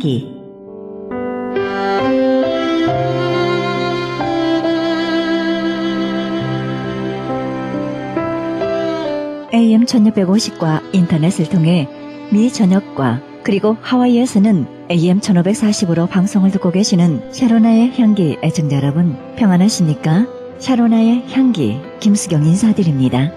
향기. AM 1650과 인터넷을 통해 미 전역과 그리고 하와이에서는 AM 1540으로 방송을 듣고 계시는 샤로나의 향기 애청자 여러분, 평안하십니까? 샤로나의 향기 김수경 인사드립니다.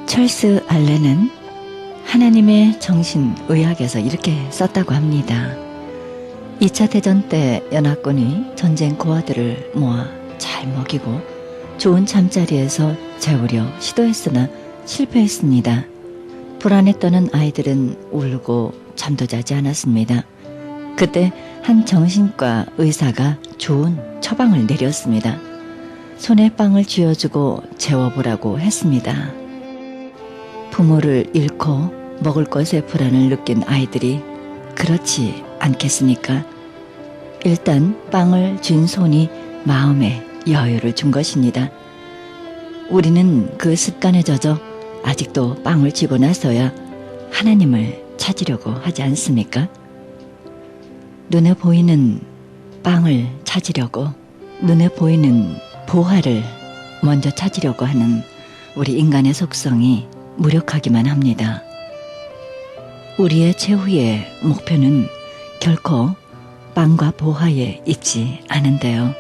찰스 알렌은 하나님의 정신의학에서 이렇게 썼다고 합니다. 2차 대전 때 연합군이 전쟁 고아들을 모아 잘 먹이고 좋은 잠자리에서 재우려 시도했으나 실패했습니다. 불안에 떠는 아이들은 울고 잠도 자지 않았습니다. 그때 한 정신과 의사가 좋은 처방을 내렸습니다. 손에 빵을 쥐어주고 재워보라고 했습니다. 부모를 잃고 먹을 것에 불안을 느낀 아이들이 그렇지 않겠습니까? 일단 빵을 쥔 손이 마음에 여유를 준 것입니다. 우리는 그 습관에 젖어 아직도 빵을 쥐고 나서야 하나님을 찾으려고 하지 않습니까? 눈에 보이는 빵을 찾으려고, 눈에 보이는 보화를 먼저 찾으려고 하는 우리 인간의 속성이 무력하기만 합니다. 우리의 최후의 목표는 결코 빵과 보화에 있지 않은데요.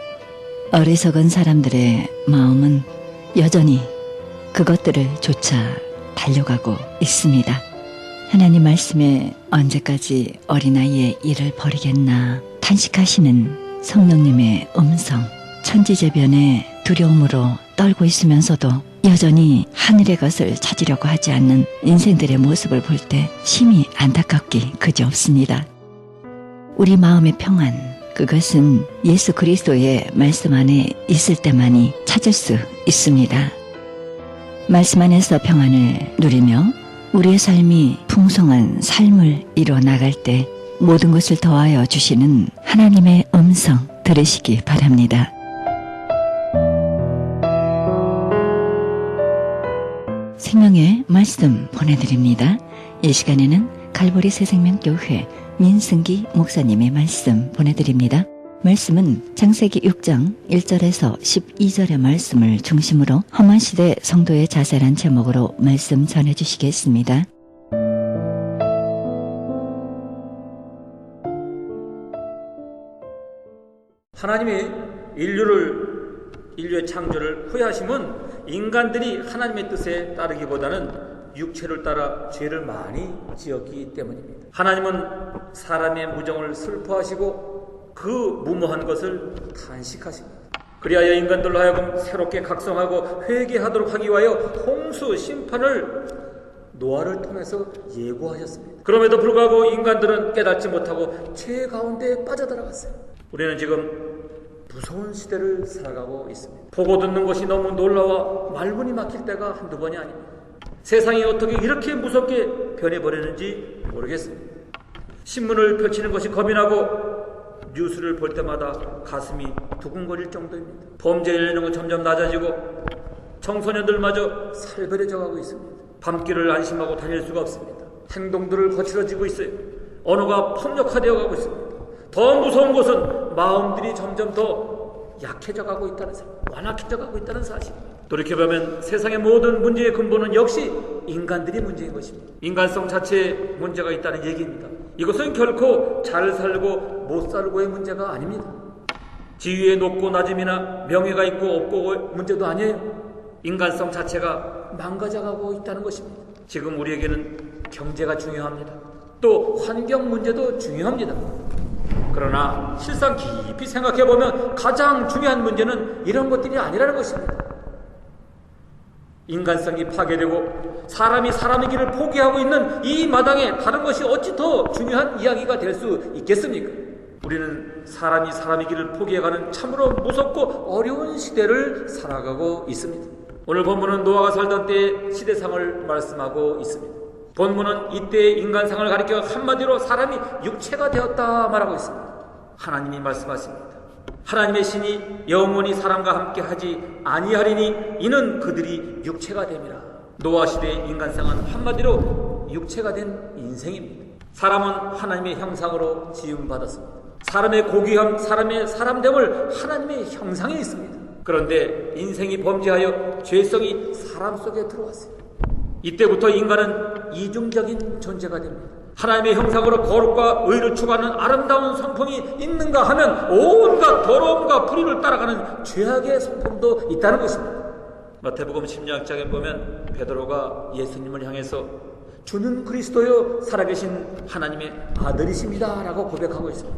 어리석은 사람들의 마음은 여전히 그것들을 쫓아 달려가고 있습니다. 하나님 말씀에 언제까지 어린아이의 일을 버리겠나 탄식하시는 성령님의 음성, 천지재변의 두려움으로 떨고 있으면서도 여전히 하늘의 것을 찾으려고 하지 않는 인생들의 모습을 볼 때 심히 안타깝기 그지없습니다. 우리 마음의 평안, 그것은 예수 그리스도의 말씀 안에 있을 때만이 찾을 수 있습니다. 말씀 안에서 평안을 누리며 우리의 삶이 풍성한 삶을 이뤄 나갈 때 모든 것을 더하여 주시는 하나님의 음성 들으시기 바랍니다. 생명의 말씀 보내드립니다. 이 시간에는 갈보리 새생명교회 민승기 목사님의 말씀 보내드립니다. 말씀은 창세기 6장 1절에서 12절의 말씀을 중심으로 험한 시대 성도의 자세란 제목으로 말씀 전해주시겠습니다. 하나님이 인류의 창조를 후회하심은 인간들이 하나님의 뜻에 따르기보다는 육체를 따라 죄를 많이 지었기 때문입니다. 하나님은 사람의 무정을 슬퍼하시고 그 무모한 것을 탄식하십니다. 그리하여 인간들로 하여금 새롭게 각성하고 회개하도록 하기 위하여 홍수 심판을 노아를 통해서 예고하셨습니다. 그럼에도 불구하고 인간들은 깨닫지 못하고 죄 가운데 빠져들어갔어요. 우리는 지금 무서운 시대를 살아가고 있습니다. 보고 듣는 것이 너무 놀라워 말문이 막힐 때가 한두 번이 아닙니다. 세상이 어떻게 이렇게 무섭게 변해버리는지 모르겠습니다. 신문을 펼치는 것이 겁이 나고 뉴스를 볼 때마다 가슴이 두근거릴 정도입니다. 범죄 연령은 점점 낮아지고 청소년들마저 살벌해져 가고 있습니다. 밤길을 안심하고 다닐 수가 없습니다. 행동들을 거칠어지고 있어요. 언어가 폭력화되어 가고 있습니다. 더 무서운 것은 마음들이 점점 더 약해져 가고 있다는 사실, 완악해져 가고 있다는 사실입니다. 돌이켜보면 세상의 모든 문제의 근본은 역시 인간들이 문제인 것입니다. 인간성 자체에 문제가 있다는 얘기입니다. 이것은 결코 잘 살고 못 살고의 문제가 아닙니다. 지위의 높고 낮음이나 명예가 있고 없고의 문제도 아니에요. 인간성 자체가 망가져가고 있다는 것입니다. 지금 우리에게는 경제가 중요합니다. 또 환경 문제도 중요합니다. 그러나 실상 깊이 생각해보면 가장 중요한 문제는 이런 것들이 아니라는 것입니다. 인간성이 파괴되고 사람이 사람의 길을 포기하고 있는 이 마당에 다른 것이 어찌 더 중요한 이야기가 될 수 있겠습니까? 우리는 사람이 사람의 길을 포기해가는 참으로 무섭고 어려운 시대를 살아가고 있습니다. 오늘 본문은 노아가 살던 때의 시대상을 말씀하고 있습니다. 본문은 이때의 인간상을 가리켜 한마디로 사람이 육체가 되었다 말하고 있습니다. 하나님이 말씀하십니다. 하나님의 신이 영원히 사람과 함께 하지 아니하리니 이는 그들이 육체가 됨이라. 노아 시대의 인간상은 한마디로 육체가 된 인생입니다. 사람은 하나님의 형상으로 지음받았습니다. 사람의 고귀함, 사람의 사람됨을 하나님의 형상에 있습니다. 그런데 인생이 범죄하여 죄성이 사람 속에 들어왔어요. 이때부터 인간은 이중적인 존재가 됩니다. 하나님의 형상으로 거룩과 의를 추구하는 아름다운 성품이 있는가 하면 온갖 더러움과 불의를 따라가는 죄악의 성품도 있다는 것입니다. 마태복음 16장에 보면 베드로가 예수님을 향해서 주는 그리스도요 살아계신 하나님의 아들이십니다 라고 고백하고 있습니다.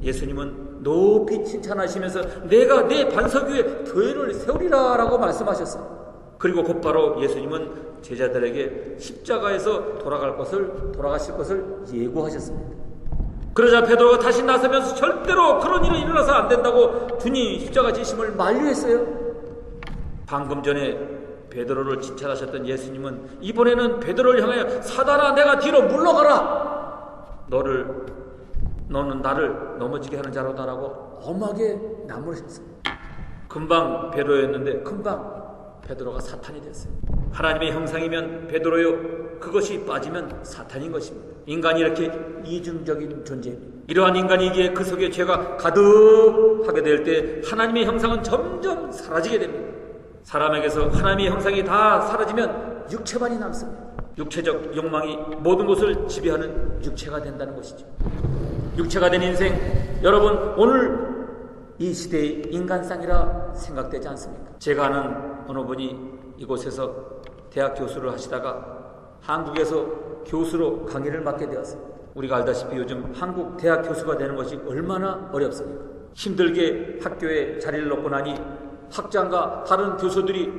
예수님은 높이 칭찬하시면서 내가 내 반석 위에 교회를 세우리라 라고 말씀하셨어요. 그리고 곧바로 예수님은 제자들에게 십자가에서 돌아가실 것을 예고하셨습니다. 그러자 베드로가 다시 나서면서 절대로 그런 일은 일어나서 안 된다고 주님 십자가 지심을 만류했어요. 방금 전에 베드로를 칭찬하셨던 예수님은 이번에는 베드로를 향하여 사단아 내가 뒤로 물러가라. 너는 나를 넘어지게 하는 자로다라고 엄하게 나무르셨습니다. 금방 베드로였는데 금방 베드로가 사탄이 됐어요. 하나님의 형상이면 베드로요 그것이 빠지면 사탄인 것입니다. 인간이 이렇게 이중적인 존재입니다. 이러한 인간이기에 그 속에 죄가 가득하게 될 때 하나님의 형상은 점점 사라지게 됩니다. 사람에게서 하나님의 형상이 다 사라지면 육체만이 남습니다. 육체적 욕망이 모든 것을 지배하는 육체가 된다는 것이죠. 육체가 된 인생, 여러분 오늘 이 시대의 인간상이라 생각되지 않습니까? 제가 아는 어느 분이 이곳에서 대학 교수를 하시다가 한국에서 교수로 강의를 맡게 되었습니다. 우리가 알다시피 요즘 한국 대학 교수가 되는 것이 얼마나 어렵습니까? 힘들게 학교에 자리를 얻고 나니 학장과 다른 교수들이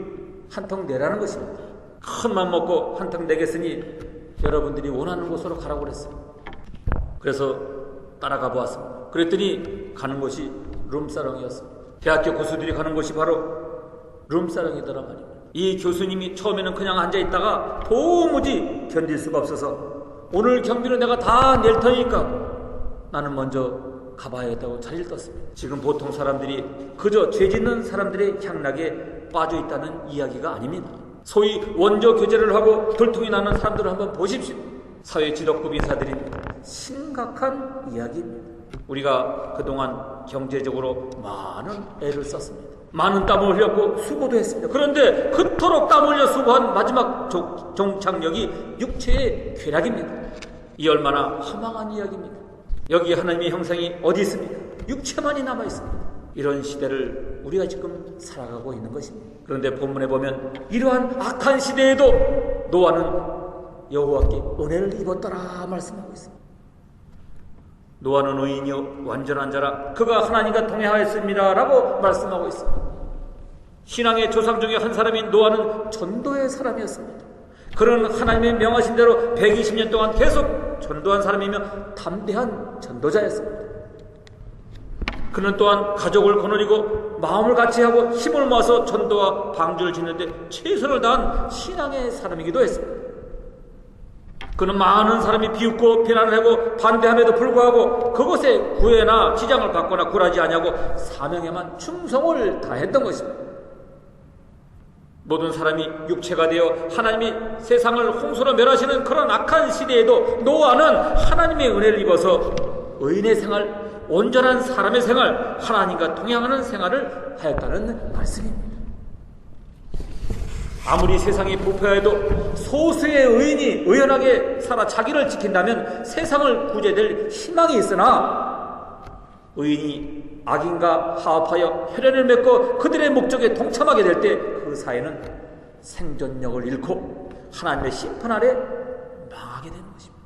한턱 내라는 것입니다. 큰 맘 먹고 한턱 내겠으니 여러분들이 원하는 곳으로 가라고 그랬어요. 그래서 따라가 보았습니다. 그랬더니 가는 곳이 룸사롱이었습니다. 대학교 교수들이 가는 곳이 바로 룸사롱이더라 말입니다. 이 교수님이 처음에는 그냥 앉아있다가 도무지 견딜 수가 없어서 오늘 경비는 내가 다 낼 테니까 나는 먼저 가봐야겠다고 자리를 떴습니다. 지금 보통 사람들이 그저 죄 짓는 사람들의 향락에 빠져 있다는 이야기가 아닙니다. 소위 원조 교제를 하고 돌통이 나는 사람들을 한번 보십시오. 사회 지도급 인사들이 심각한 이야기입니다. 우리가 그동안 경제적으로 많은 애를 썼습니다. 많은 땀을 흘렸고 수고도 했습니다. 그런데 그토록 땀 흘려 수고한 마지막 종착역이 육체의 쾌락입니다. 이 얼마나 허망한 이야기입니다. 여기 하나님의 형상이 어디 있습니까? 육체만이 남아 있습니다. 이런 시대를 우리가 지금 살아가고 있는 것입니다. 그런데 본문에 보면 이러한 악한 시대에도 노아는 여호와께 은혜를 입었더라 말씀하고 있습니다. 노아는 의인이요 완전한 자라 그가 하나님과 동행하였습니다 라고 말씀하고 있습니다. 신앙의 조상 중에 한 사람인 노아는 전도의 사람이었습니다. 그는 하나님의 명하신 대로 120년 동안 계속 전도한 사람이며 담대한 전도자였습니다. 그는 또한 가족을 거느리고 마음을 같이 하고 힘을 모아서 전도와 방주를 짓는데 최선을 다한 신앙의 사람이기도 했습니다. 그는 많은 사람이 비웃고 비난을 하고 반대함에도 불구하고 그것에 구애나 지장을 받거나 굴하지 아니하고 사명에만 충성을 다했던 것입니다. 모든 사람이 육체가 되어 하나님이 세상을 홍수로 멸하시는 그런 악한 시대에도 노아는 하나님의 은혜를 입어서 의인의 생활, 온전한 사람의 생활, 하나님과 동행하는 생활을 하였다는 말씀입니다. 아무리 세상이 부패해도 소수의 의인이 의연하게 살아 자기를 지킨다면 세상을 구제될 희망이 있으나 의인이 악인과 화합하여 혈연을 맺고 그들의 목적에 동참하게 될 때 그 사회는 생존력을 잃고 하나님의 심판 아래 망하게 되는 것입니다.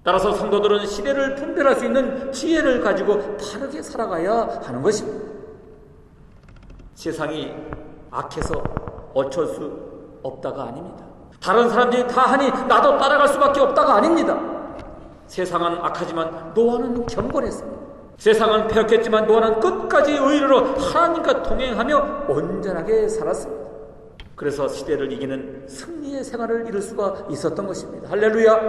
따라서 성도들은 시대를 분별할 수 있는 지혜를 가지고 바르게 살아가야 하는 것입니다. 세상이 악해서 어쩔 수 없다가 아닙니다. 다른 사람들이 다 하니 나도 따라갈 수밖에 없다가 아닙니다. 세상은 악하지만 노아는 경건했습니다. 세상은 패역했지만 노아는 끝까지 의리로 하나님과 동행하며 온전하게 살았습니다. 그래서 시대를 이기는 승리의 생활을 이룰 수가 있었던 것입니다. 할렐루야!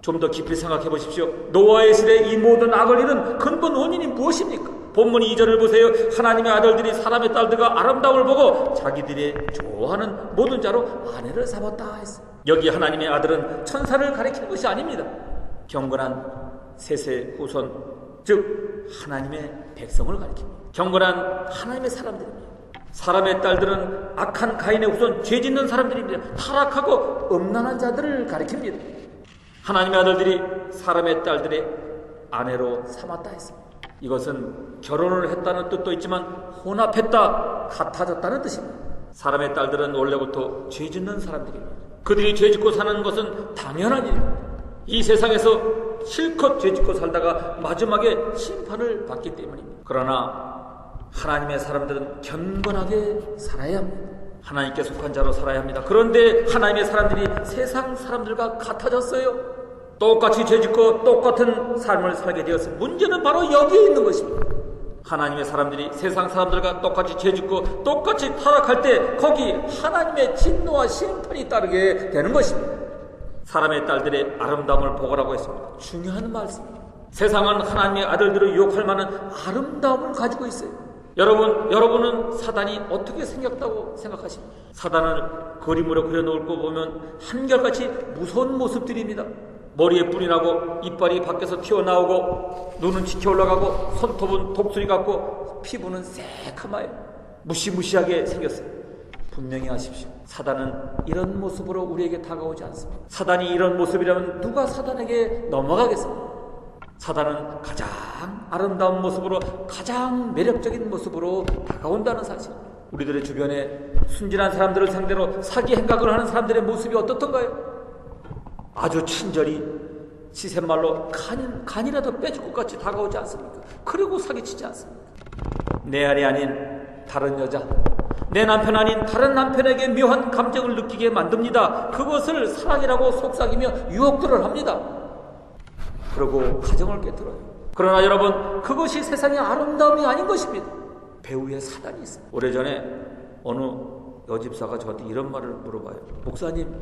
좀 더 깊이 생각해 보십시오. 노아의 시대 이 모든 악을 이룬 근본 원인이 무엇입니까? 본문 2절을 보세요. 하나님의 아들들이 사람의 딸들과 아름다움을 보고 자기들이 좋아하는 모든 자로 아내를 삼았다 했어요. 여기 하나님의 아들은 천사를 가리키는 것이 아닙니다. 경건한 셋의 후손, 즉 하나님의 백성을 가리킵니다. 경건한 하나님의 사람들입니다. 사람의 딸들은 악한 가인의 후손, 죄짓는 사람들입니다. 타락하고 음란한 자들을 가리킵니다. 하나님의 아들들이 사람의 딸들의 아내로 삼았다 했습니다. 이것은 결혼을 했다는 뜻도 있지만 혼합했다, 같아졌다는 뜻입니다. 사람의 딸들은 원래부터 죄짓는 사람들입니다. 그들이 죄짓고 사는 것은 당연한 일입니다. 이 세상에서 실컷 죄짓고 살다가 마지막에 심판을 받기 때문입니다. 그러나 하나님의 사람들은 견건하게 살아야 합니다. 하나님께 속한 자로 살아야 합니다. 그런데 하나님의 사람들이 세상 사람들과 같아졌어요. 똑같이 죄짓고 똑같은 삶을 살게 되었어요. 문제는 바로 여기에 있는 것입니다. 하나님의 사람들이 세상 사람들과 똑같이 죄짓고 똑같이 타락할 때 거기 하나님의 진노와 심판이 따르게 되는 것입니다. 사람의 딸들의 아름다움을 보거라고 했습니다. 중요한 말씀입니다. 세상은 하나님의 아들들을 유혹할 만한 아름다움을 가지고 있어요. 여러분은 사단이 어떻게 생겼다고 생각하십니까? 사단을 그림으로 그려놓을 거 보면 한결같이 무서운 모습들입니다. 머리에 뿔이 나고 이빨이 밖에서 튀어나오고 눈은 치켜 올라가고 손톱은 독수리 같고 피부는 새카마요. 무시무시하게 생겼어요. 분명히 아십시오. 사단은 이런 모습으로 우리에게 다가오지 않습니다. 사단이 이런 모습이라면 누가 사단에게 넘어가겠습니까? 사단은 가장 아름다운 모습으로, 가장 매력적인 모습으로 다가온다는 사실. 우리들의 주변에 순진한 사람들을 상대로 사기 행각을 하는 사람들의 모습이 어떻던가요? 아주 친절히 시샘말로 간이라도 빼줄 것 같이 다가오지 않습니까? 그리고 사기치지 않습니까? 내 아내 아닌 다른 여자, 내 남편 아닌 다른 남편에게 묘한 감정을 느끼게 만듭니다. 그것을 사랑이라고 속삭이며 유혹들을 합니다. 그리고 가정을 깨뜨려요. 그러나 여러분, 그것이 세상의 아름다움이 아닌 것입니다. 배후에 사단이 있습니다. 오래전에 어느 여집사가 저한테 이런 말을 물어봐요. 목사님,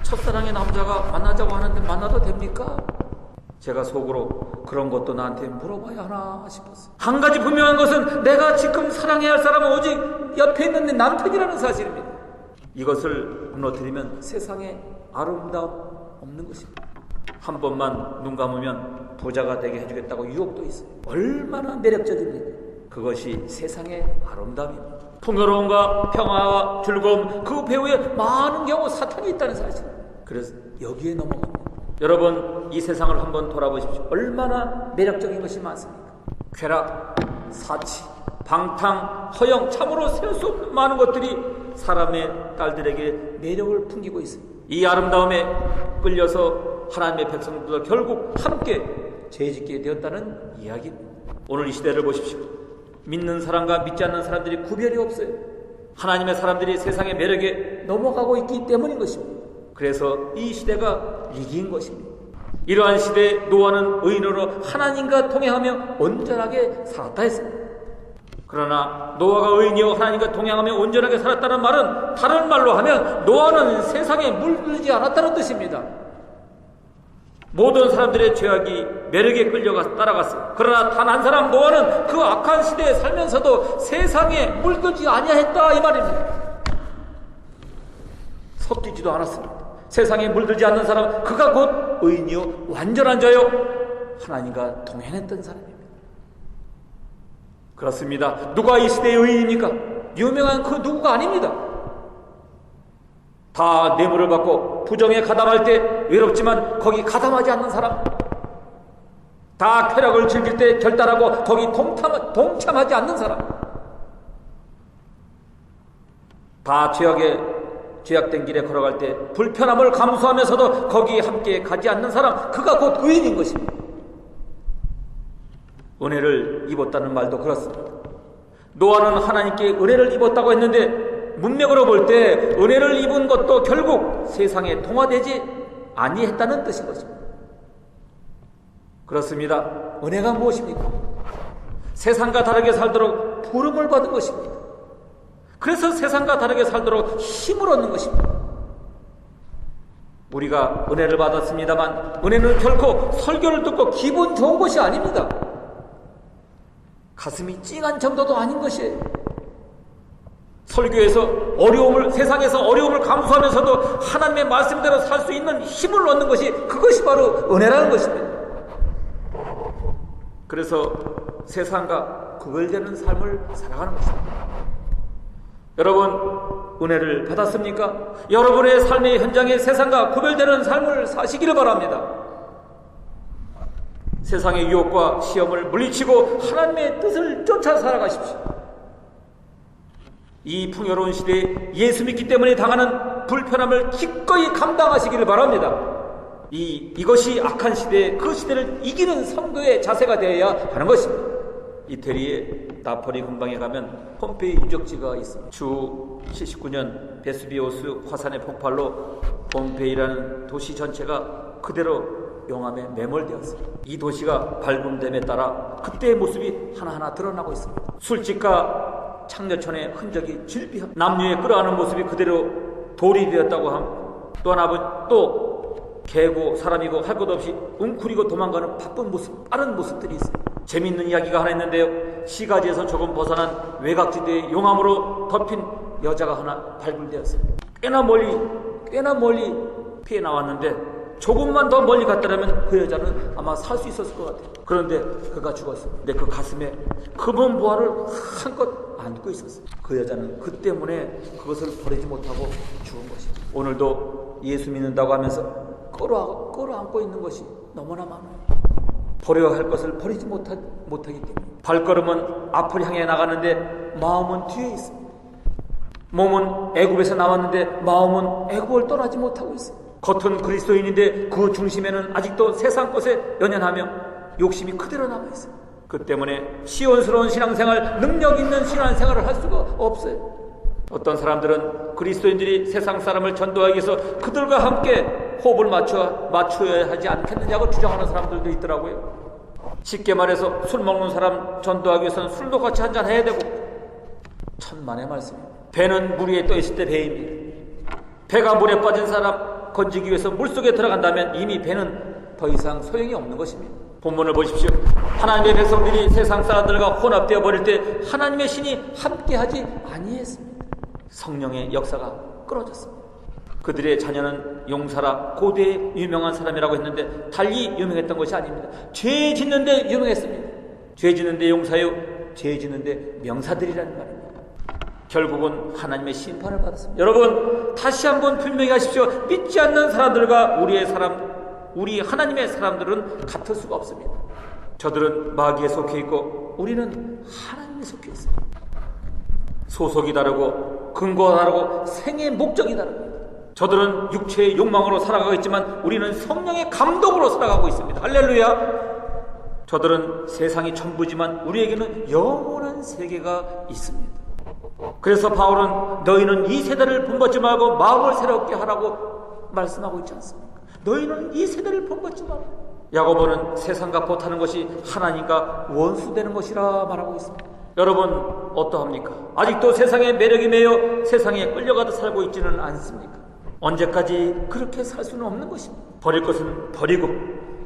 첫사랑의 남자가 만나자고 하는데 만나도 됩니까? 제가 속으로 그런 것도 나한테 물어봐야 하나 싶었어요. 한 가지 분명한 것은 내가 지금 사랑해야 할 사람은 오직 옆에 있는 내 남편이라는 사실입니다. 이것을 무너뜨리면 세상에 아름다움 없는 것입니다. 한 번만 눈 감으면 부자가 되게 해주겠다고 유혹도 있어요. 얼마나 매력적입니까? 그것이 세상의 아름다움입니다. 풍요로움과 평화와 즐거움, 그 배후에 많은 경우 사탄이 있다는 사실. 그래서 여기에 넘어갑니다. 여러분, 이 세상을 한번 돌아보십시오. 얼마나 매력적인 것이 많습니까? 쾌락, 사치, 방탕, 허영, 참으로 셀 수 없는 많은 것들이 사람의 딸들에게 매력을 풍기고 있습니다. 이 아름다움에 끌려서 하나님의 백성들도 결국 함께 죄짓게 되었다는 이야기입니다. 오늘 이 시대를 보십시오. 믿는 사람과 믿지 않는 사람들이 구별이 없어요. 하나님의 사람들이 세상의 매력에 넘어가고 있기 때문인 것입니다. 그래서 이 시대가 위기인 것입니다. 이러한 시대에 노아는 의인으로 하나님과 동행하며 온전하게 살았다 했습니다. 그러나 노아가 의인이요 하나님과 동행하며 온전하게 살았다는 말은 다른 말로 하면 노아는 세상에 물들지 않았다는 뜻입니다. 모든 사람들의 죄악이 매력에 끌려가 따라갔어요. 그러나 단 한 사람 노아는 그 악한 시대에 살면서도 세상에 물들지 아니하였다 이 말입니다. 섞이지도 않았습니다. 세상에 물들지 않는 사람, 그가 곧 의인이요 완전한 자요 하나님과 동행했던 사람입니다. 그렇습니다. 누가 이 시대의 의인입니까? 유명한 그 누구가 아닙니다. 다 뇌물을 받고 부정에 가담할 때 외롭지만 거기 가담하지 않는 사람, 다 쾌락을 즐길 때 결단하고 거기 동참하지 않는 사람, 다 죄악된 길에 걸어갈 때 불편함을 감수하면서도 거기에 함께 가지 않는 사람, 그가 곧 의인인 것입니다. 은혜를 입었다는 말도 그렇습니다. 노아는 하나님께 은혜를 입었다고 했는데 문맥으로 볼 때 은혜를 입은 것도 결국 세상에 동화되지 아니했다는 뜻인 것입니다. 그렇습니다. 은혜가 무엇입니까? 세상과 다르게 살도록 부름을 받은 것입니다. 그래서 세상과 다르게 살도록 힘을 얻는 것입니다. 우리가 은혜를 받았습니다만 은혜는 결코 설교를 듣고 기분 좋은 것이 아닙니다. 가슴이 찡한 정도도 아닌 것이에요. 설교에서 세상에서 어려움을 감수하면서도 하나님의 말씀대로 살 수 있는 힘을 얻는 것이, 그것이 바로 은혜라는 것입니다. 그래서 세상과 구별되는 삶을 살아가는 것입니다. 여러분, 은혜를 받았습니까? 여러분의 삶의 현장에 세상과 구별되는 삶을 사시기를 바랍니다. 세상의 유혹과 시험을 물리치고 하나님의 뜻을 쫓아 살아가십시오. 이 풍요로운 시대에 예수 믿기 때문에 당하는 불편함을 기꺼이 감당하시기를 바랍니다. 이것이 악한 시대에 그 시대를 이기는 성도의 자세가 되어야 하는 것입니다. 이태리의 나폴리 근방에 가면 폼페이 유적지가 있습니다. 주 79년 베수비우스 화산의 폭발로 폼페이라는 도시 전체가 그대로 용암에 매몰되었습니다. 이 도시가 발굴됨에 따라 그때의 모습이 하나하나 드러나고 있습니다. 술집과 창녀촌의 흔적이 질비합, 남녀의 끌어안는 모습이 그대로 돌이 되었다고 함. 또 하나 개고 사람이고 할 것 없이 웅크리고 도망가는 바쁜 모습, 빠른 모습들이 있습니다. 재미있는 이야기가 하나 있는데요, 시가지에서 조금 벗어난 외곽지대에 용암으로 덮인 여자가 하나 발굴되었습니다. 꽤나 멀리 피해 나왔는데 조금만 더 멀리 갔더라면 그 여자는 아마 살 수 있었을 것 같아요. 그런데 그가 죽었습니다. 근데 그 가슴에 금은 보화를 한껏 안고 있었어요. 그 여자는 그 때문에 그것을 버리지 못하고 죽은 것입니다. 오늘도 예수 믿는다고 하면서 끌어안고 있는 것이 너무나 많아요. 버려야 할 것을 버리지 못하기 때문에. 발걸음은 앞을 향해 나가는데 마음은 뒤에 있습니다. 몸은 애굽에서 나왔는데 마음은 애굽을 떠나지 못하고 있어요. 겉은 그리스도인인데 그 중심에는 아직도 세상 것에 연연하며 욕심이 그대로 남아있어요. 그 때문에 시온스러운 신앙생활, 능력 있는 신앙생활을 할 수가 없어요. 어떤 사람들은 그리스도인들이 세상 사람을 전도하기 위해서 그들과 함께 호흡을 맞춰야 하지 않겠느냐고 주장하는 사람들도 있더라고요. 쉽게 말해서 술 먹는 사람 전도하기 위해서는 술도 같이 한잔 해야 되고, 천만의 말씀입니다. 배는 물 위에 떠 있을 때 배입니다. 배가 물에 빠진 사람 건지기 위해서 물속에 들어간다면 이미 배는 더 이상 소용이 없는 것입니다. 본문을 보십시오. 하나님의 백성들이 세상 사람들과 혼합되어 버릴 때 하나님의 신이 함께하지 아니했습니다. 성령의 역사가 끊어졌습니다. 그들의 자녀는 용사라 고대의 유명한 사람이라고 했는데 달리 유명했던 것이 아닙니다. 죄 짓는데 유명했습니다. 죄 짓는데 용사요, 죄 짓는데 명사들이라는 말입니다. 결국은 하나님의 심판을 받았습니다. 여러분, 다시 한번 분명히 하십시오. 믿지 않는 사람들과 우리 하나님의 사람들은 같을 수가 없습니다. 저들은 마귀에 속해 있고 우리는 하나님에 속해 있습니다. 소속이 다르고 근거가 다르고 생의 목적이 다릅니다. 저들은 육체의 욕망으로 살아가고 있지만 우리는 성령의 감동으로 살아가고 있습니다. 할렐루야. 저들은 세상이 전부지만 우리에게는 영원한 세계가 있습니다. 그래서 바울은 너희는 이 세대를 본받지 말고 마음을 새롭게 하라고 말씀하고 있지 않습니까? 너희는 이 세대를 본받지 말고. 야고보는 세상과 보타는 것이 하나님과 원수되는 것이라 말하고 있습니다. 여러분 어떠합니까? 아직도 세상의 매력이 매여 세상에 끌려가듯 살고 있지는 않습니까? 언제까지 그렇게 살 수는 없는 것입니다. 버릴 것은 버리고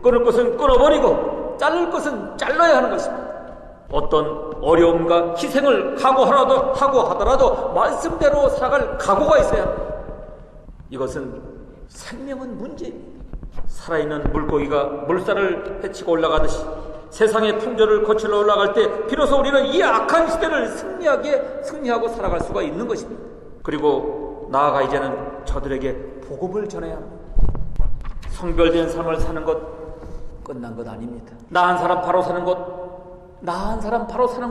끊을 것은 끊어버리고 자를 것은 잘라야 하는 것입니다. 어떤 어려움과 희생을 각오하라도 하고 하더라도 말씀대로 살아갈 각오가 있어야 합니다. 이것은 생명은 문제입니다. 살아있는 물고기가 물살을 헤치고 올라가듯이 세상의 풍조를 거칠러 올라갈 때 비로소 우리는 이 악한 시대를 승리하고 살아갈 수가 있는 것입니다. 그리고 나아가 이제는 저들에게 복음을 전해야 합니다. 성별된 삶을 사는 것 끝난 것 아닙니다. 나은 사람 바로 사는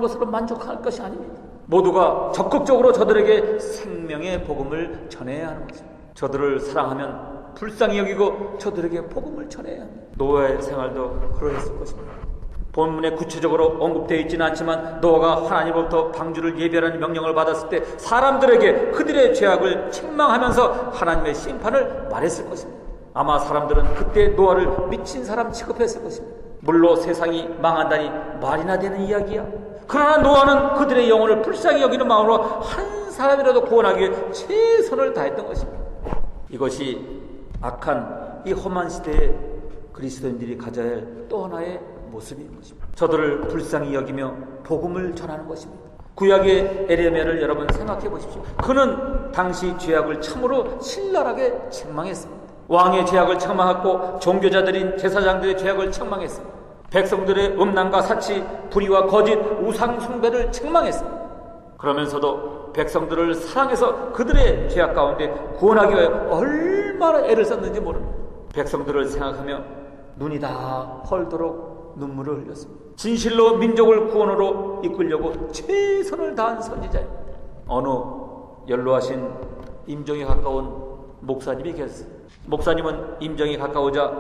것으로 만족할 것이 아닙니다. 모두가 적극적으로 저들에게 생명의 복음을 전해야 하는 것입니다. 저들을 사랑하면 불쌍히 여기고 저들에게 복음을 전해야 합니다. 노아의 생활도 그러했을 것입니다. 본문에 구체적으로 언급되어 있지는 않지만 노아가 하나님으로부터 방주를 예배하는 명령을 받았을 때 사람들에게 그들의 죄악을 책망하면서 하나님의 심판을 말했을 것입니다. 아마 사람들은 그때 노아를 미친 사람 취급했을 것입니다. 물로 세상이 망한다니 말이나 되는 이야기야. 그러나 노아는 그들의 영혼을 불쌍히 여기는 마음으로 한 사람이라도 구원하기 위해 최선을 다했던 것입니다. 이것이 악한 이 험한 시대에 그리스도인들이 가져야 할 또 하나의 모습인 것입니다. 저들을 불쌍히 여기며 복음을 전하는 것입니다. 구약의 에레미야를 여러분 생각해 보십시오. 그는 당시 죄악을 참으로 신랄하게 책망했습니다. 왕의 죄악을 책망했고 종교자들인 제사장들의 죄악을 책망했습니다. 백성들의 음란과 사치, 불의와 거짓, 우상 숭배를 책망했습니다. 그러면서도 백성들을 사랑해서 그들의 죄악 가운데 구원하기 위하여 얼마나 애를 썼는지 모릅니다. 백성들을 생각하며 눈이 다 헐도록 눈물을 흘렸습니다. 진실로 민족을 구원으로 이끌려고 최선을 다한 선지자입니다. 어느 연로하신 임종에 가까운 목사님이 계셨어요. 목사님은 임종에 가까우자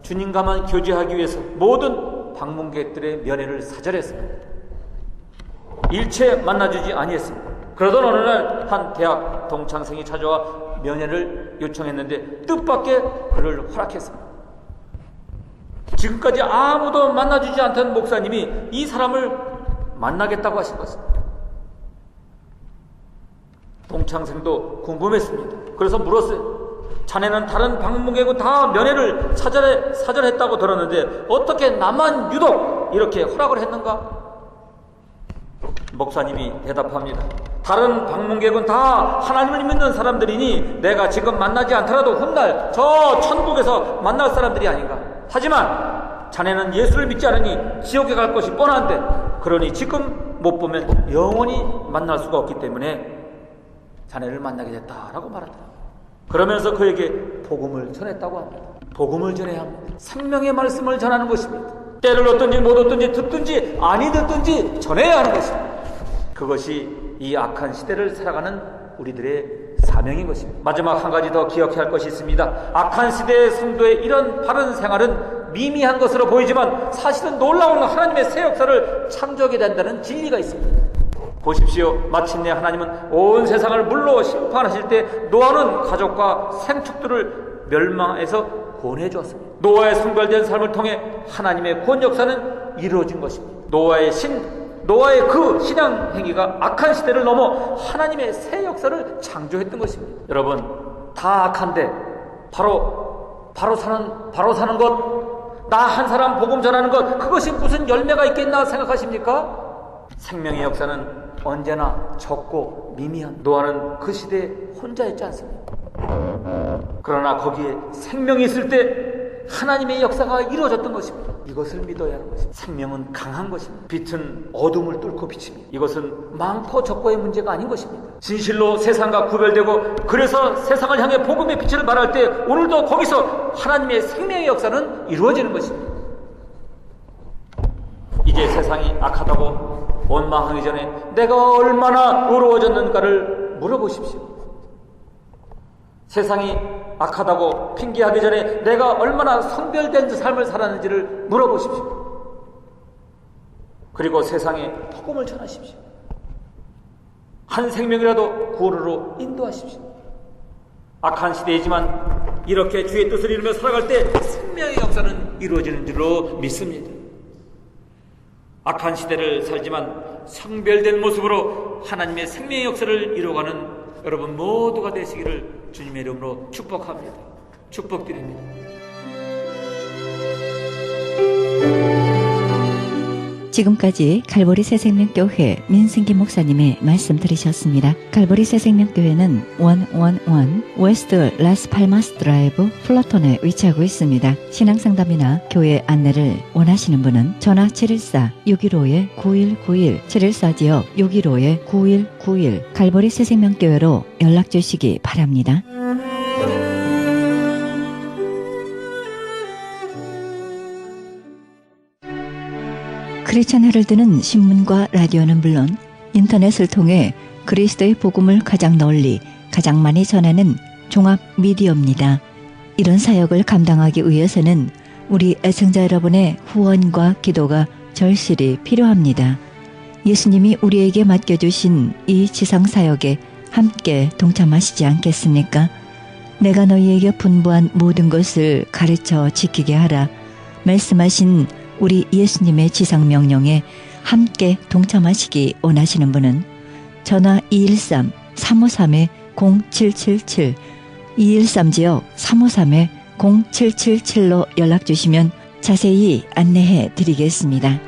주님과만 교제하기 위해서 모든 방문객들의 면회를 사절했습니다. 일체 만나주지 아니했습니다. 그러던 어느 날 한 대학 동창생이 찾아와 면회를 요청했는데 뜻밖의 그를 허락했습니다. 지금까지 아무도 만나주지 않던 목사님이 이 사람을 만나겠다고 하신 것입니다. 동창생도 궁금했습니다. 그래서 물었어요. 자네는 다른 방문객은 다 면회를 사절했다고 들었는데 어떻게 나만 유독 이렇게 허락을 했는가? 목사님이 대답합니다. 다른 방문객은 다 하나님을 믿는 사람들이니 내가 지금 만나지 않더라도 훗날 저 천국에서 만날 사람들이 아닌가. 하지만 자네는 예수를 믿지 않으니 지옥에 갈 것이 뻔한데 그러니 지금 못 보면 영원히 만날 수가 없기 때문에 자네를 만나게 됐다라고 말하더라고요. 그러면서 그에게 복음을 전했다고 합니다. 복음을 전해야 합니다. 생명의 말씀을 전하는 것입니다. 때를 얻든지 못 얻든지 듣든지 아니 듣든지 전해야 하는 것입니다. 그것이 이 악한 시대를 살아가는 우리들의 사명인 것입니다. 마지막 한 가지 더 기억해야 할 것이 있습니다. 악한 시대의 성도의 이런 바른 생활은 미미한 것으로 보이지만 사실은 놀라운 하나님의 새 역사를 창조하게 된다는 진리가 있습니다. 보십시오. 마침내 하나님은 온 세상을 물로 심판하실 때 노아는 가족과 생축들을 멸망해서 구원해 주었습니다. 노아의 성별된 삶을 통해 하나님의 구원 역사는 이루어진 것입니다. 노아의 그 신앙 행위가 악한 시대를 넘어 하나님의 새 역사를 창조했던 것입니다. 여러분, 다 악한데 바로 사는 것, 나 한 사람 복음 전하는 것, 그것이 무슨 열매가 있겠나 생각하십니까? 생명의 역사는 언제나 적고 미미한 노아는 그 시대에 혼자 있지 않습니까? 그러나 거기에 생명이 있을 때 하나님의 역사가 이루어졌던 것입니다. 이것을 믿어야 하는 것입니다. 생명은 강한 것입니다. 빛은 어둠을 뚫고 비칩니다. 이것은 많고 적고의 문제가 아닌 것입니다. 진실로 세상과 구별되고 그래서 세상을 향해 복음의 빛을 말할 때 오늘도 거기서 하나님의 생명의 역사는 이루어지는 것입니다. 이제 세상이 악하다고 원망하기 전에 내가 얼마나 의로워졌는가를 물어보십시오. 세상이 악하다고 핑계하기 전에 내가 얼마나 성별된 삶을 살았는지를 물어보십시오. 그리고 세상에 복음을 전하십시오. 한 생명이라도 구원으로 인도하십시오. 악한 시대이지만 이렇게 주의 뜻을 이루며 살아갈 때 생명의 역사는 이루어지는 줄로 믿습니다. 악한 시대를 살지만 성별된 모습으로 하나님의 생명의 역사를 이루어가는 여러분 모두가 되시기를 주님의 이름으로 축복합니다. 축복드립니다. 지금까지 갈보리 새생명교회 민승기 목사님의 말씀 들으셨습니다. 갈보리 새생명교회는 111 웨스트 라스팔마스 드라이브 플러톤에 위치하고 있습니다. 신앙상담이나 교회 안내를 원하시는 분은 전화 714-615-9191 714지역 615-9191 갈보리 새생명교회로 연락주시기 바랍니다. 크리스천 헤럴드는 신문과 라디오는 물론 인터넷을 통해 그리스도의 복음을 가장 널리 가장 많이 전하는 종합 미디어입니다. 이런 사역을 감당하기 위해서는 우리 애청자 여러분의 후원과 기도가 절실히 필요합니다. 예수님이 우리에게 맡겨주신 이 지상사역에 함께 동참하시지 않겠습니까? 내가 너희에게 분부한 모든 것을 가르쳐 지키게 하라 말씀하신 우리 예수님의 지상명령에 함께 동참하시기 원하시는 분은 전화 213-353-0777 213 지역 353-0777로 연락 주시면 자세히 안내해 드리겠습니다.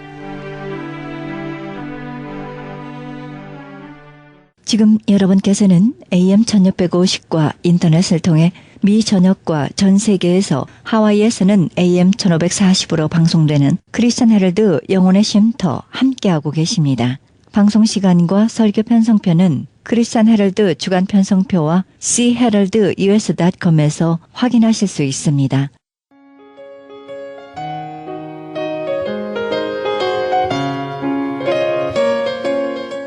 지금 여러분께서는 AM 1650과 인터넷을 통해 미 전역과 전 세계에서 하와이에서는 AM 1540으로 방송되는 크리스천 헤럴드 영혼의 쉼터 함께하고 계십니다. 방송 시간과 설교 편성표는 크리스천 헤럴드 주간 편성표와 cheheraldus.com에서 확인하실 수 있습니다.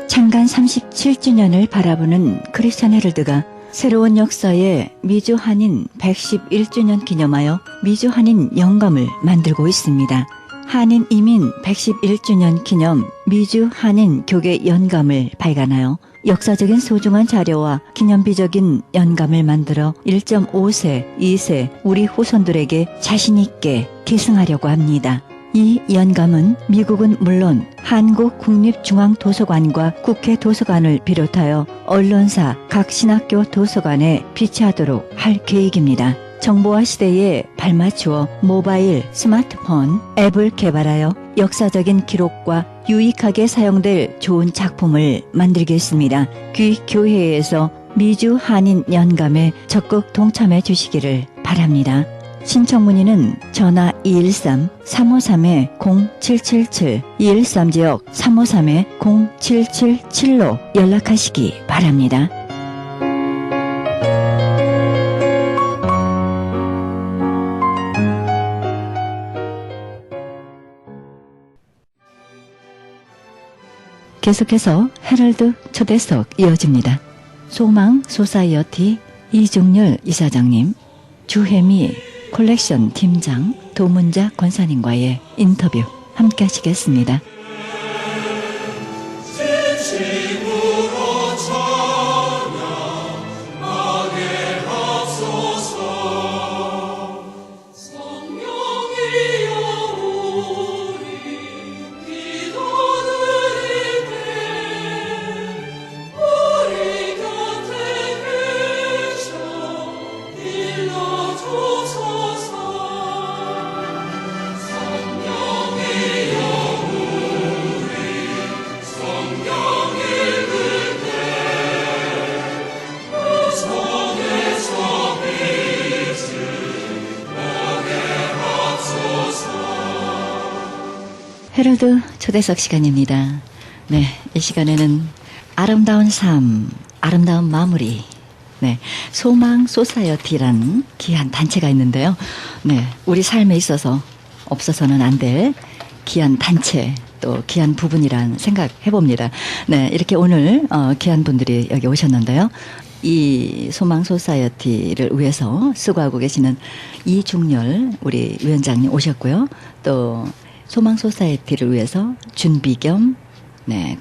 창간 37주년을 바라보는 크리스천 헤럴드가 새로운 역사의 미주 한인 111주년 기념하여 미주 한인 영감을 만들고 있습니다. 한인 이민 111주년 기념 미주 한인 교계 연감을 발간하여 역사적인 소중한 자료와 기념비적인 연감을 만들어 1.5세, 2세 우리 후손들에게 자신있게 계승하려고 합니다. 이 연감은 미국은 물론 한국국립중앙도서관과 국회도서관을 비롯하여 언론사, 각 신학교 도서관에 비치하도록 할 계획입니다. 정보화 시대에 발맞추어 모바일, 스마트폰, 앱을 개발하여 역사적인 기록과 유익하게 사용될 좋은 작품을 만들겠습니다. 귀교회에서 미주 한인 연감에 적극 동참해 주시기를 바랍니다. 신청 문의는 전화 213-353-0777, 213 지역 353-0777로 연락하시기 바랍니다. 계속해서 헤럴드 초대석 이어집니다. 소망 소사이어티 이중렬 이사장님, 주혜미 콜렉션 팀장 도문자 권사님과의 인터뷰 함께 하시겠습니다. 헤럴드 초대석 시간입니다. 네, 이 시간에는 아름다운 삶, 아름다운 마무리, 네, 소망 소사이어티라는 귀한 단체가 있는데요. 네, 우리 삶에 있어서 없어서는 안 될 귀한 단체, 또 귀한 부분이란 생각해봅니다. 네, 이렇게 오늘 귀한 분들이 여기 오셨는데요. 이 소망 소사이어티를 위해서 수고하고 계시는 이중렬 우리 위원장님 오셨고요. 또 소망 소사이어티를 위해서 준비 겸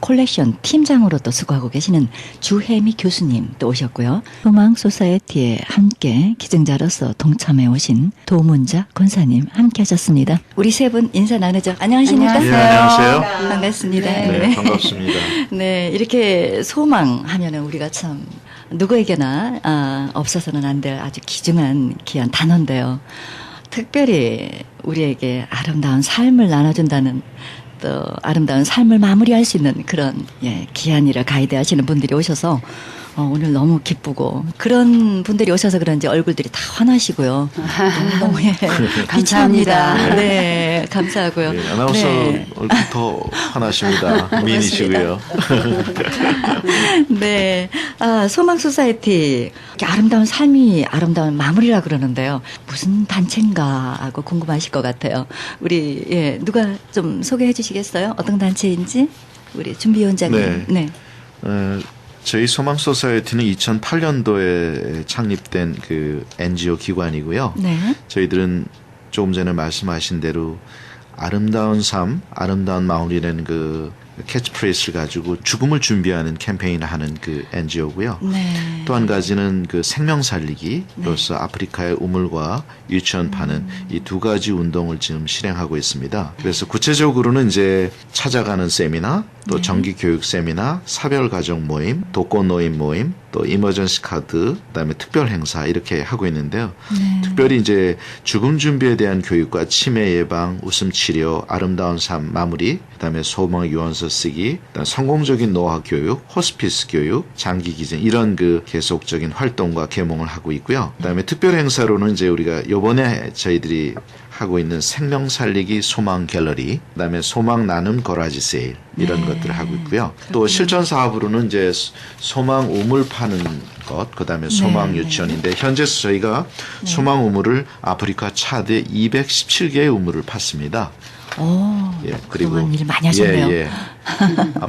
콜렉션 팀장으로 또 수고하고 계시는 주혜미 교수님 또 오셨고요. 소망 소사이어티에 함께 기증자로서 동참해 오신 도문자 권사님 함께 하셨습니다. 우리 세 분 인사 나누죠. 안녕하십니까? 네, 안녕하세요. 반갑습니다. 네, 반갑습니다. 네, 이렇게 소망하면은 우리가 참 누구에게나 없어서는 안 될 아주 귀중한 귀한 단어인데요. 특별히 우리에게 아름다운 삶을 나눠준다는 또 아름다운 삶을 마무리할 수 있는 그런 귀한 일을 가이드하시는 분들이 오셔서 오늘 너무 기쁘고 그런 분들이 오셔서 그런지 얼굴들이 다 환하시고요. 너무 감사합니다. 네, 감사하고요. 네, 아나운서 얼굴 더 환하십니다. 미인이시고요. 네, 소망 소사이어티 아름다운 삶이 아름다운 마무리라 그러는데요. 무슨 단체인가 하고 궁금하실 것 같아요. 우리 누가 좀 소개해 주시겠어요? 어떤 단체인지 우리 준비위원장님. 네. 저희 소망 소사이어티는 2008년도에 창립된 그 NGO 기관이고요. 네. 저희들은 조금 전에 말씀하신 대로 아름다운 삶, 아름다운 마무리라는 그 캐치프레이즈를 가지고 죽음을 준비하는 캠페인을 하는 그 NGO고요. 네. 또 한 가지는 그 생명 살리기로서 아프리카의 우물과 유치원 파는 이 두 가지 운동을 지금 실행하고 있습니다. 그래서 구체적으로는 이제 찾아가는 세미나, 또 정기 교육 세미나, 사별 가정 모임, 독거 노인 모임, 또 이머전시 카드, 그다음에 특별 행사 이렇게 하고 있는데요. 특별히 이제 죽음 준비에 대한 교육과 치매 예방, 웃음 치료, 아름다운 삶 마무리, 그다음에 소망 유언서 쓰기, 그다음 성공적인 노화 교육, 호스피스 교육, 장기 기증 이런 그 계속적인 활동과 계몽을 하고 있고요. 그다음에 특별 행사로는 이제 우리가 요번에 저희들이 하고 있는 생명 살리기 소망 갤러리, 그다음에 소망 나눔 거라지 세일 이런 것들을 하고 있고요. 또 실전 사업으로는 이제 소망 우물 파는 것, 그다음에 소망 유치원인데 현재 저희가 소망 우물을 아프리카 차대 217개의 우물을 팠습니다. 예, 그리고 그동안 일 많이 하셨네요. 예, 예.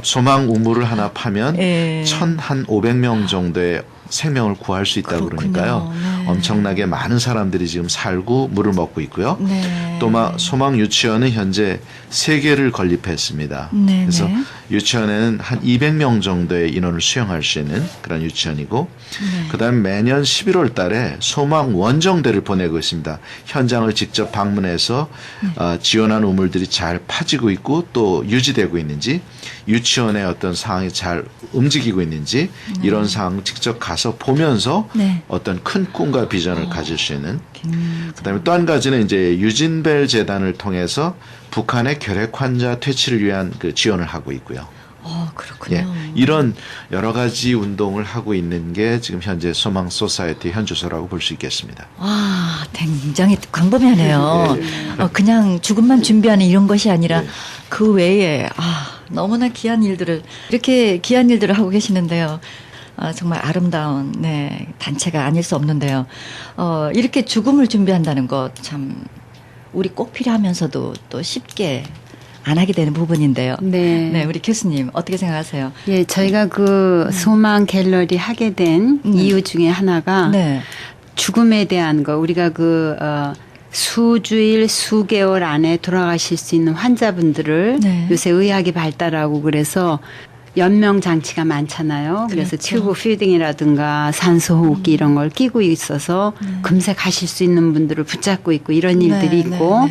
소망 우물을 하나 파면 예. 1,500명 정도의 생명을 구할 수 있다고 그렇군요. 그러니까요. 네. 엄청나게 많은 사람들이 지금 살고 물을 먹고 있고요. 네. 또 소망 유치원은 현재 3개를 건립했습니다. 네, 그래서 네. 유치원에는 한 200명 정도의 인원을 수용할 수 있는 그런 유치원이고 그다음에 매년 11월 달에 소망 원정대를 보내고 있습니다. 현장을 직접 방문해서 지원한 우물들이 잘 파지고 있고 또 유지되고 있는지 유치원의 어떤 상황이 잘 움직이고 있는지 이런 상황을 직접 가서 보면서 네. 어떤 큰 꿈과 비전을 가질 수 있는 그다음에 또 한 가지는 이제 유진벨 재단을 통해서 북한의 결핵 환자 퇴치를 위한 그 지원을 하고 있고요. 그렇군요. 예, 이런 여러 가지 운동을 하고 있는 게 지금 현재 소망 소사이어티 현주소라고 볼 수 있겠습니다. 와, 굉장히 광범위하네요. 예. 그냥 죽음만 준비하는 이런 것이 아니라 예. 그 외에 너무나 귀한 일들을 이렇게 귀한 일들을 하고 계시는데요. 정말 아름다운 단체가 아닐 수 없는데요. 이렇게 죽음을 준비한다는 것 참 우리 꼭 필요하면서도 또 쉽게 안 하게 되는 부분인데요. 네. 우리 교수님 어떻게 생각하세요? 예, 저희가 그 소망 갤러리 하게 된 이유 중에 하나가 네. 죽음에 대한 거 우리가 수주일, 수개월 안에 돌아가실 수 있는 환자분들을 네. 요새 의학이 발달하고 그래서 연명 장치가 많잖아요. 그래서 그렇죠. 튜브 피딩이라든가 산소 호흡기 이런 걸 끼고 있어서 금세 가실 수 있는 분들을 붙잡고 있고 이런 일들이 있고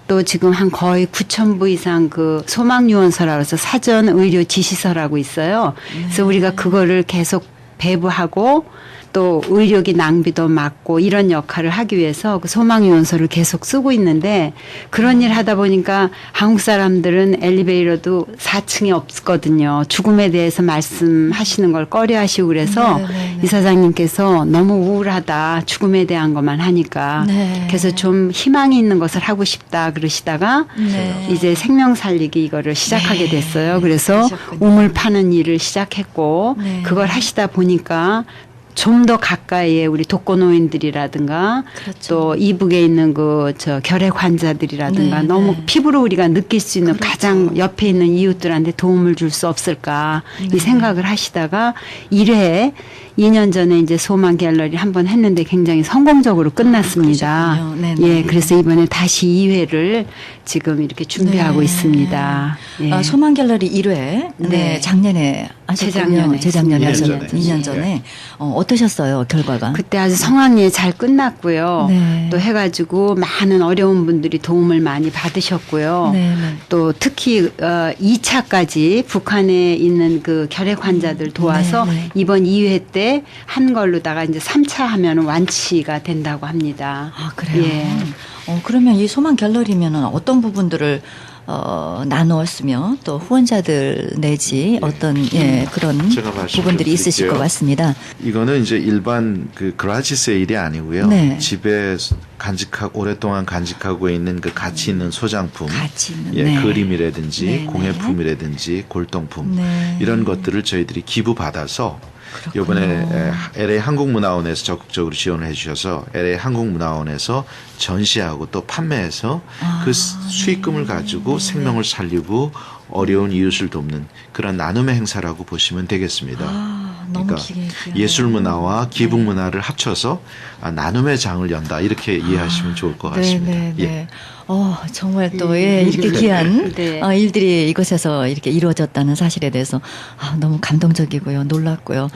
또 지금 한 거의 9,000부 이상 그 소망유언서라고 해서 사전 의료 지시서라고 있어요. 그래서 우리가 그거를 계속 배부하고 또 의료기 낭비도 막고 이런 역할을 하기 위해서 그 소망유언서를 계속 쓰고 있는데 그런 일 하다 보니까 한국 사람들은 엘리베이터도 4층이 없거든요. 죽음에 대해서 말씀하시는 걸 꺼려하시고 그래서 이사장님께서 너무 우울하다. 죽음에 대한 것만 하니까. 그래서 좀 희망이 있는 것을 하고 싶다 그러시다가 이제 생명 살리기 이거를 시작하게 됐어요. 그래서 그러셨군요. 우물 파는 일을 시작했고 그걸 하시다 보니까 좀 더 가까이에 우리 독거노인들이라든가 그렇죠. 또 이북에 있는 결핵 환자들이라든가 너무 피부로 우리가 느낄 수 있는 가장 옆에 있는 이웃들한테 도움을 줄 수 없을까 이 생각을 하시다가 1회 2년 전에 이제 소망 갤러리 한번 했는데 굉장히 성공적으로 끝났습니다. 그러셨군요. 예, 그래서 이번에 다시 2회를 지금 이렇게 준비하고 있습니다. 예. 소망 갤러리 1회 작년에 하셨군요. 재작년에 하셨는데 2년 전에 어떠셨어요, 결과가? 그때 아주 성황리에 잘 끝났고요. 네. 또 해가지고 많은 어려운 분들이 도움을 많이 받으셨고요. 또 특히 2차까지 북한에 있는 그 결핵 환자들 도와서 이번 2회 때 한 걸로다가 이제 3차 하면 완치가 된다고 합니다. 그래요? 예. 그러면 이 소망 갤러리면 어떤 부분들을 나누었으며 또 후원자들 내지 어떤 그런 제가 말씀 부분들이 좀 있으실 드릴게요. 것 같습니다. 이거는 이제 일반 그 그라지 세일이 아니고요. 네. 집에 오랫동안 간직하고 있는 그 가치 있는 소장품, 가치 있는, 그림이라든지 공예품이라든지 골동품 이런 것들을 저희들이 기부받아서 이번에 LA 한국문화원에서 적극적으로 지원을 해주셔서 LA 한국문화원에서 전시하고 또 판매해서 그 수익금을 가지고 생명을 살리고 어려운 이웃을 돕는 그런 나눔의 행사라고 보시면 되겠습니다. 너무 그러니까 예술문화와 기부문화를 합쳐서 나눔의 장을 연다 이렇게 이해하시면 좋을 것 같습니다. 네. 정말 또, 예, 이렇게 귀한 네. 일들이 이곳에서 이렇게 이루어졌다는 사실에 대해서 너무 감동적이고요. 놀랐고요.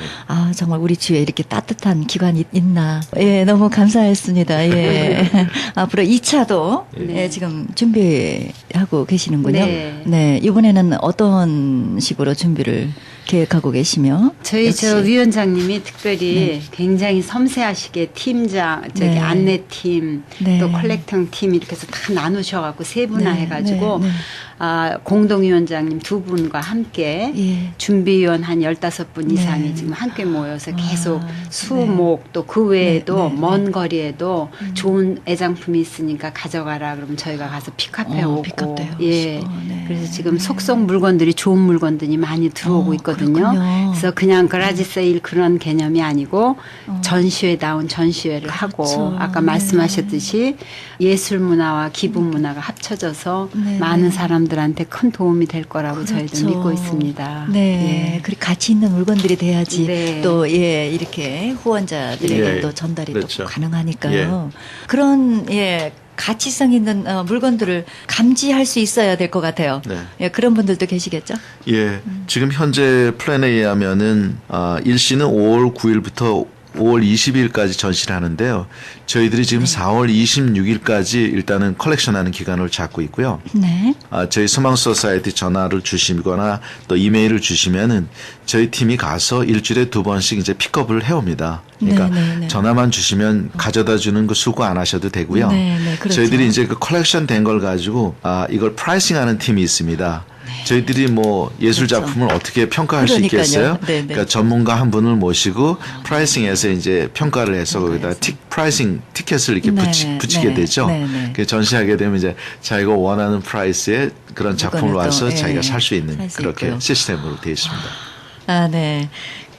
정말 우리 주위에 이렇게 따뜻한 기관이 있나. 예, 너무 감사했습니다. 예. 앞으로 2차도 예, 지금 준비하고 계시는군요. 네. 네. 이번에는 어떤 식으로 준비를 계획하고 계시며? 저희 역시. 저 위원장님이 특별히 굉장히 섬세하시게 팀장, 네. 안내팀, 네. 또 컬렉팅 팀 이렇게 해서 다 나누셔갖고 세분화해가지고 네, 네. 공동위원장님 2분과 함께 예. 준비위원 한 15분 이상이 네. 지금 함께 모여서 계속 네. 수목 또 그 외에도 네, 네, 먼 거리에도 좋은 애장품이 있으니까 가져가라 그러면 저희가 가서 픽업해 오고 픽업도 해오시고. 예. 네. 그래서 지금 속속 물건들이 좋은 물건들이 많이 들어오고 있거든요. 그렇군요. 그래서 그냥 그라지 세일 그런 개념이 아니고 전시회다운 전시회를 하고 아까 네. 말씀하셨듯이 예술 문화와 기부 문화가 합쳐져서 네, 많은 네. 사람들한테 큰 도움이 될 거라고 저희도 그렇죠. 믿고 있습니다. 네. 예. 그리고 가치 있는 물건들이 돼야지 네. 또, 예, 이렇게 후원자들에게 예, 또 전달이 그렇죠. 또 가능하니까요. 그런, 예, 가치성 있는 물건들을 감지할 수 있어야 될 것 같아요. 네. 예, 그런 분들도 계시겠죠? 예, 지금 현재 플랜에 의하면은 일시는 5월 9일부터 5월 20일까지 전시를 하는데요. 저희들이 지금 4월 26일까지 일단은 컬렉션하는 기간을 잡고 있고요. 네. 저희 소망 소사이어티 전화를 주시거나 또 이메일을 주시면은 저희 팀이 가서 일주일에 2번씩 이제 픽업을 해옵니다. 그러니까 네, 네, 네. 전화만 주시면 가져다 주는 거 수고 안 하셔도 되고요. 네, 네, 그렇죠. 저희들이 이제 그 컬렉션 된 걸 가지고 이걸 프라이싱하는 팀이 있습니다. 저희들이 뭐 예술 그렇죠. 작품을 어떻게 평가할 그러니까요. 수 있겠어요? 네, 네. 그러니까 전문가 한 분을 모시고 프라이싱에서 이제 평가를 해서 거기다 프라이싱 티켓을 이렇게 네, 붙이게 네, 되죠. 네, 네. 그 전시하게 되면 이제 자기가 원하는 프라이스에 그런 작품을 물건을 또, 와서 예, 자기가 살 수 있는 살수 그렇게 있고요. 시스템으로 되어 있습니다. 네.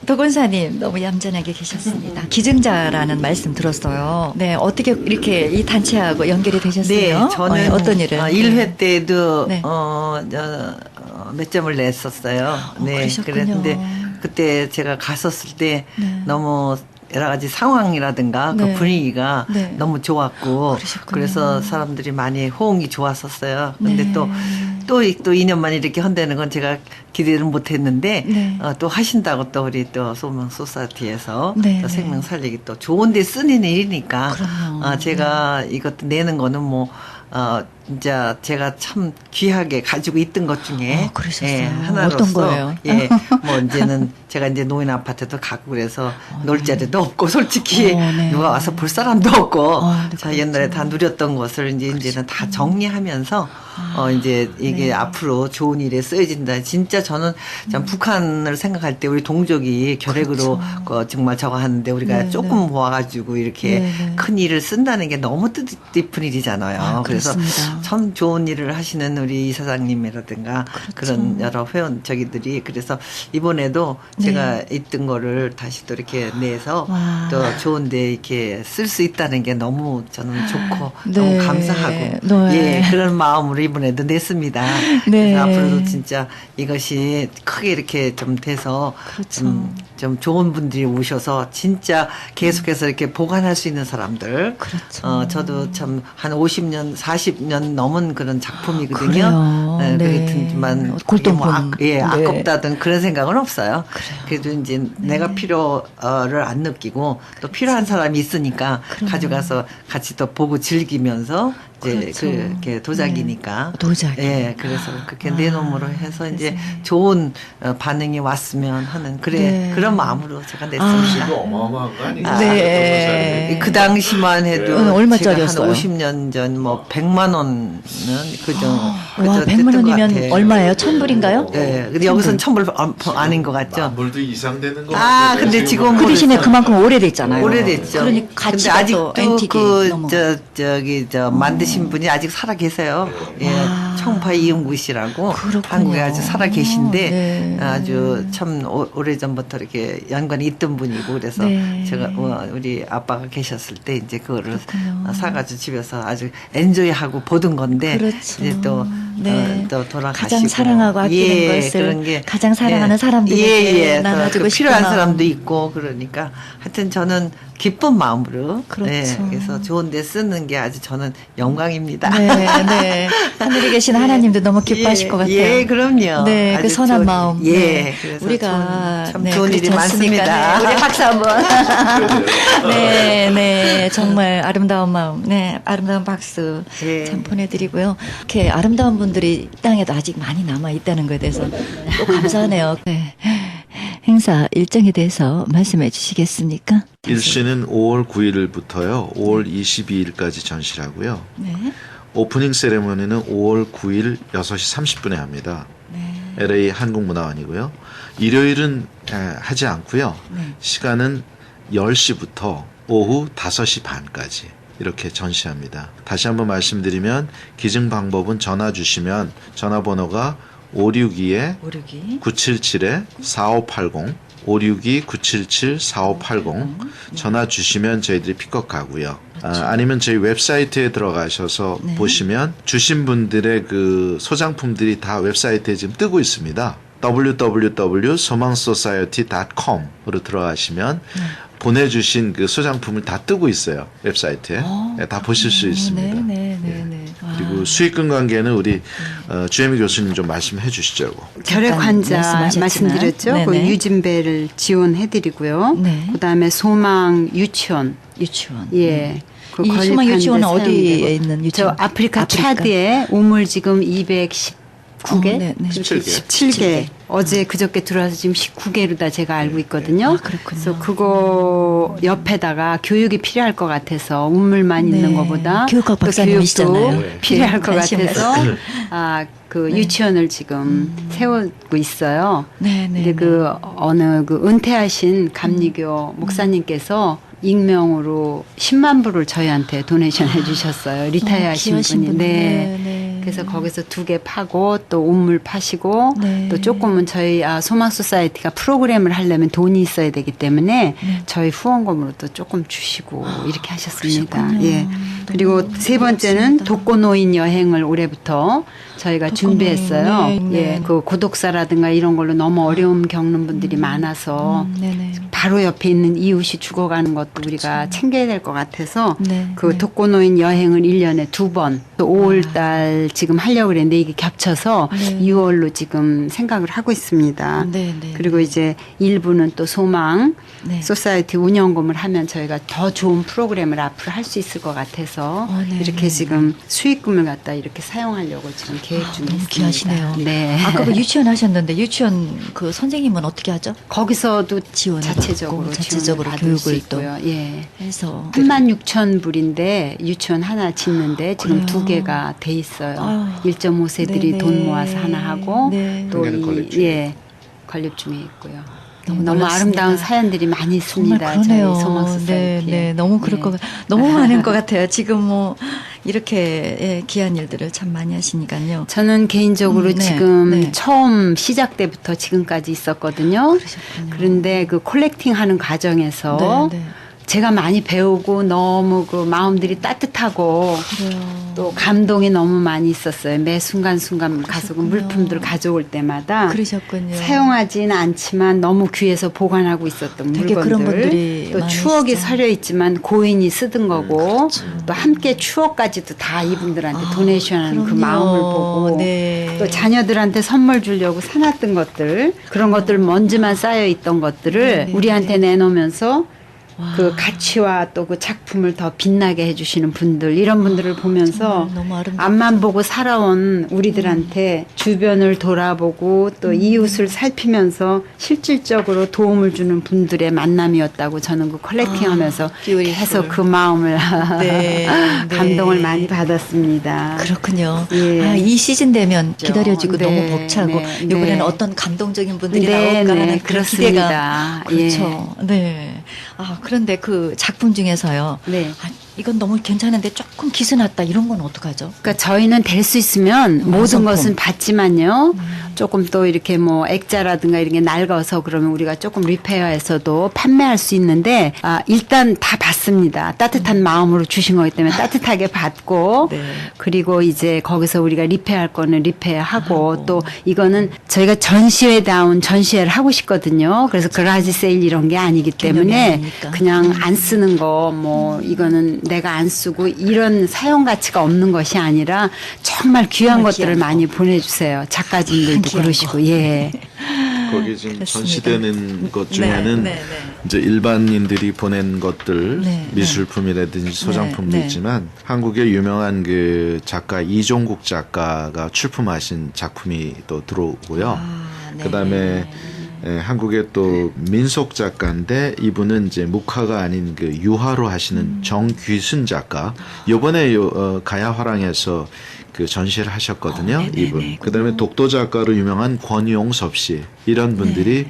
도건사님 너무 얌전하게 계셨습니다. 기증자라는 말씀 들었어요. 네, 어떻게 이렇게 이 단체하고 연결이 되셨어요? 네, 저는 어떤 일을? 1회 때도 네. 몇 점을 냈었어요. 네, 그러셨군요. 그랬는데 그때 제가 갔었을 때 네. 너무 여러 가지 상황이라든가 네. 그 분위기가 네. 너무 좋았고 그러셨군요. 그래서 사람들이 많이 호응이 좋았었어요. 근데 네. 또 2년만 이렇게 한다는 건 제가 기대를 못 했는데 네. 또 하신다고 또 우리 또 소망 소사이어티에서 네, 또 네. 생명 살리기 또 좋은데 쓰는 일이니까 그럼요. 제가 이것도 내는 거는 뭐 진짜 제가 참 귀하게 가지고 있던 것 중에 그러셨어요. 하나로서 어떤 거예요? 예, 뭐 이제는 제가 이제 노인 아파트도 가고 그래서 놀 자리도 없고 솔직히 네. 누가 와서 볼 사람도 없고 네, 자 옛날에 다 누렸던 것을 이제는 다 정리하면서 이제 이게 앞으로 좋은 일에 쓰여진다. 진짜 저는 참 북한을 생각할 때 우리 동족이 결핵으로 정말 저거 하는데 우리가 네, 조금 네. 모아가지고 이렇게 네, 네. 큰 일을 쓴다는 게 너무 뜻깊은 일이잖아요. 그래서 그렇습니다. 참 좋은 일을 하시는 우리 이사장님이라든가 그런 여러 회원 저기들이 그래서 이번에도 제가 있던 거를 다시 또 이렇게 내서 와. 또 좋은데 이렇게 쓸 수 있다는 게 너무 저는 좋고 네. 너무 감사하고 네. 예 그런 마음으로 이번에도 냈습니다. 네. 그래서 앞으로도 진짜 이것이 크게 이렇게 좀 돼서 그렇죠. 좀 좋은 분들이 오셔서 진짜 계속해서 이렇게 보관할 수 있는 사람들. 그렇죠. 저도 참 한 50년, 40년 넘은 그런 작품이거든요. 그래요. 네, 네. 그렇지만 골동품. 예, 네. 아깝다든 그런 생각은 없어요. 그래도 이제 내가 필요를 안 느끼고 또 필요한 사람이 있으니까 가져가서 같이 또 보고 즐기면서 이제 그렇죠. 그렇게 도자기니까. 네. 도자기. 예, 그래서 그렇게 내놓음으로 해서 이제 좋은 반응이 왔으면 하는 네. 그런 마음으로 제가 냈습니다. 어마어마한 거 아니에요? 네. 그 당시만 해도 얼마짜리였어요? 제가 한 50년 전 뭐 100만 원은 그저 와, 100만 원이면 얼마예요? 1,000불인가요? 예. 근데 여기서는 1,000불 아닌 것 같죠? 물도 이상 되는 거. 근데 지금 그 대신에 그만큼 오래됐잖아요. 오래됐죠. 그러니까 근데 가치가 또 아직도 앤틱이 너무. 저기 만드신 분이 아직 살아 계세요. 예. 청파 이은구 씨라고 그렇군요. 한국에 아주 살아 계신데 네. 아주 참 오래전부터 이렇게 연관이 있던 분이고 그래서 네. 제가 우리 아빠가 계셨을 때 이제 그거를 그렇군요. 사가지고 집에서 아주 엔조이하고 보던 건데 그렇죠. 이제 또 네. 또 돌아가시고 가장 사랑하고 아끼는 것을 그런 게 가장 사랑하는 사람들에게 나눠주고 그 싶은 필요한 마음. 사람도 있고 그러니까 하여튼 저는 기쁜 마음으로 그렇죠. 그래서 좋은데 쓰는 게 아주 저는 영광입니다. 네, 네. 하늘에 계신 하나님도 너무 기뻐하실 것 같아요. 예, 그럼요. 네, 그 아주 선한 좋은 마음. 일. 예, 네. 그래서 우리가 참 네, 좋은 일이 그렇지 않습니까? 많습니다. 네, 우리 박수 한번. 네, 네, 정말 아름다운 마음, 네, 아름다운 박수 예. 참 보내드리고요. 이렇게 아름다운 분들이 이 땅에도 아직 많이 남아 있다는 것에 대해서 또 감사하네요. 네. 행사 일정에 대해서 말씀해 주시겠습니까? 일시는 5월 9일부터요. 5월 22일까지 전시를 하고요. 네. 오프닝 세레머니는 5월 9일 6시 30분에 합니다. LA 한국문화원이고요. 일요일은 하지 않고요. 네. 시간은 10시부터 오후 5시 반까지 이렇게 전시합니다. 다시 한번 말씀드리면 기증 방법은 전화 주시면 전화번호가 562에 오르기. 977-4580 562-977-4580 전화 주시면 저희들이 픽업 가고요. 아니면 저희 웹사이트에 들어가셔서 네. 보시면 주신 분들의 그 소장품들이 다 웹사이트에 지금 뜨고 있습니다. www.somangsociety.com으로 들어가시면 보내주신 그 소장품을 다 뜨고 있어요. 웹사이트에. 네, 다 보실 수 있습니다. 네, 네, 네, 네. 그리고 수익금 관계는 우리 주혜미 교수님 좀 말씀해 주시죠. 결핵 잠깐 환자 말씀하셨지만. 말씀드렸죠. 그 네네. 유진배를 지원해드리고요. 네. 그다음에 소망 유치원. 유치원. 예. 그 이 건립하는 소망 유치원은 데 어디에 사용되고. 있는 유치원? 저 아프리카 차드에 우물 지금 219개, 네, 네. 17개. 어제 그저께 들어와서 지금 19개로 다 제가 알고 있거든요. 아, 그렇군요. 그래서 그거 옆에다가 교육이 필요할 것 같아서 우물만 네. 있는 것보다 교육학 또 박사님이시잖아요. 교육도 네. 필요할 것 관심 같아서 그 유치원을 지금 세우고 있어요. 네, 네. 근데 그 어느 그 은퇴하신 감리교 목사님께서 익명으로 10만 불을 저희한테 도네이션 해주셨어요. 리타이어 하신 귀하신 분이. 분. 네. 네, 네. 그래서 거기서 2개 파고 또 우물 파시고 네. 또 조금은 저희 소망 소사이티가 프로그램을 하려면 돈이 있어야 되기 때문에 저희 후원금으로 또 조금 주시고 이렇게 하셨습니다. 그러셨군요. 예. 그리고 너무 세 번째는 고맙습니다. 독거노인 여행을 올해부터 저희가 독거노인. 준비했어요. 네, 네. 예. 그 고독사라든가 이런 걸로 너무 어려움 겪는 분들이 많아서 네네. 바로 옆에 있는 이웃이 죽어가는 것도 우리가 챙겨야 될 것 같아서 네, 그 네. 독거노인 여행을 1년에 2번 또 5월달 지금 하려고 그랬는데 이게 겹쳐서 네. 2월로 지금 생각을 하고 있습니다. 네, 네. 그리고 이제 일부는 또 소망 네. 소사이티 운영금을 하면 저희가 더 좋은 프로그램을 앞으로 할 수 있을 것 같아서 네, 이렇게 네. 지금 수익금을 갖다 이렇게 사용하려고 지금 계획 중에 너무 있습니다. 귀하시네요. 네. 아까 그 유치원 하셨는데 유치원 그 선생님은 어떻게 하죠? 거기서도 지원을 자체적으로 받고, 자체적으로 지원을 받을 수 교육을 또 있고요. 예. 해서 36,000불인데 유치원 하나 짓는데 지금 그래요? 2개가 돼 있어요. 아유. 1.5세들이 네네. 돈 모아서 하나 하고 네. 또 한 개는 건립 중에 예. 건립 중에 있고요. 너무 너무 놀랐습니다. 아름다운 사연들이 많이 정말 있습니다. 그러네요. 저희 소망 소사이티에. 네, 네, 너무 그럴 것 너무 많은 것 같아요. 지금 뭐 이렇게 예, 귀한 일들을 참 많이 하시니까요. 저는 개인적으로 네, 지금 네. 처음 시작 때부터 지금까지 있었거든요. 그러셨군요. 그런데 그 콜렉팅 하는 과정에서 네, 네. 제가 많이 배우고 너무 그 마음들이 따뜻하고 그래요. 또 감동이 너무 많이 있었어요. 매 순간순간 가서 그 그러셨군요. 물품들 가져올 때마다 그러셨군요. 사용하지는 않지만 너무 귀해서 보관하고 있었던 되게 물건들 그런 분들이 또 많으시죠. 추억이 서려 있지만 고인이 쓰던 거고 또 함께 추억까지도 다 이분들한테 도네이션하는 그 그럼요. 마음을 보고 네. 또 자녀들한테 선물 주려고 사놨던 것들 그런 것들 먼지만 쌓여 있던 것들을 네, 우리한테 내놓으면서 그 가치와 또 그 작품을 더 빛나게 해주시는 분들 이런 분들을 보면서 정말 너무 아름답죠. 앞만 보고 살아온 우리들한테 주변을 돌아보고 또 이웃을 살피면서 실질적으로 도움을 주는 분들의 만남이었다고 저는 그 컬렉팅하면서 beautiful. 계속 그 마음을 네, 감동을 네. 많이 받았습니다. 그렇군요. 예. 아, 이 시즌 되면 기다려지고 네, 너무 벅차고 네, 이번에는 네. 어떤 감동적인 분들이 네, 나올까 네, 하는 그런 그렇습니다. 기대가 그렇죠. 네. 아 그런데 그 작품 중에서요. 네. 아, 이건 너무 괜찮은데 조금 기스났다 이런 건 어떡하죠? 그러니까 저희는 될 수 있으면 모든 화성품. 것은 받지만요. 조금 또 이렇게 뭐 액자라든가 이런 게 낡아서 그러면 우리가 조금 리페어해서도 판매할 수 있는데 일단 다 받습니다. 따뜻한 마음으로 주신 거기 때문에 따뜻하게 받고 네. 그리고 이제 거기서 우리가 리페어할 거는 리페어하고 또 이거는 저희가 전시회다운 전시회를 하고 싶거든요. 그래서 그라지 세일 이런 게 아니기 개념이 때문에 아니니까. 그냥 안 쓰는 거 뭐 이거는 내가 안 쓰고 이런 사용 가치가 없는 것이 아니라 정말 귀한 정말 것들을 귀한 많이 보내주세요. 작가진들도 귀한 그러시고 거. 예. 거기 지금 그렇습니다. 전시되는 것 중에는 네, 네, 네. 이제 일반인들이 보낸 것들 네, 미술품이라든지 소장품도 네, 네. 있지만 한국의 유명한 그 작가 이종국 작가가 출품하신 작품이 또 들어오고요. 네. 그다음에 한국의 또 민속 작가인데 이분은 이제 묵화가 아닌 그 유화로 하시는 정귀순 작가. 요번에 가야화랑에서 그 전시를 하셨거든요. 네네네. 이분. 그다음에 독도 작가로 유명한 권용섭 씨. 이런 분들이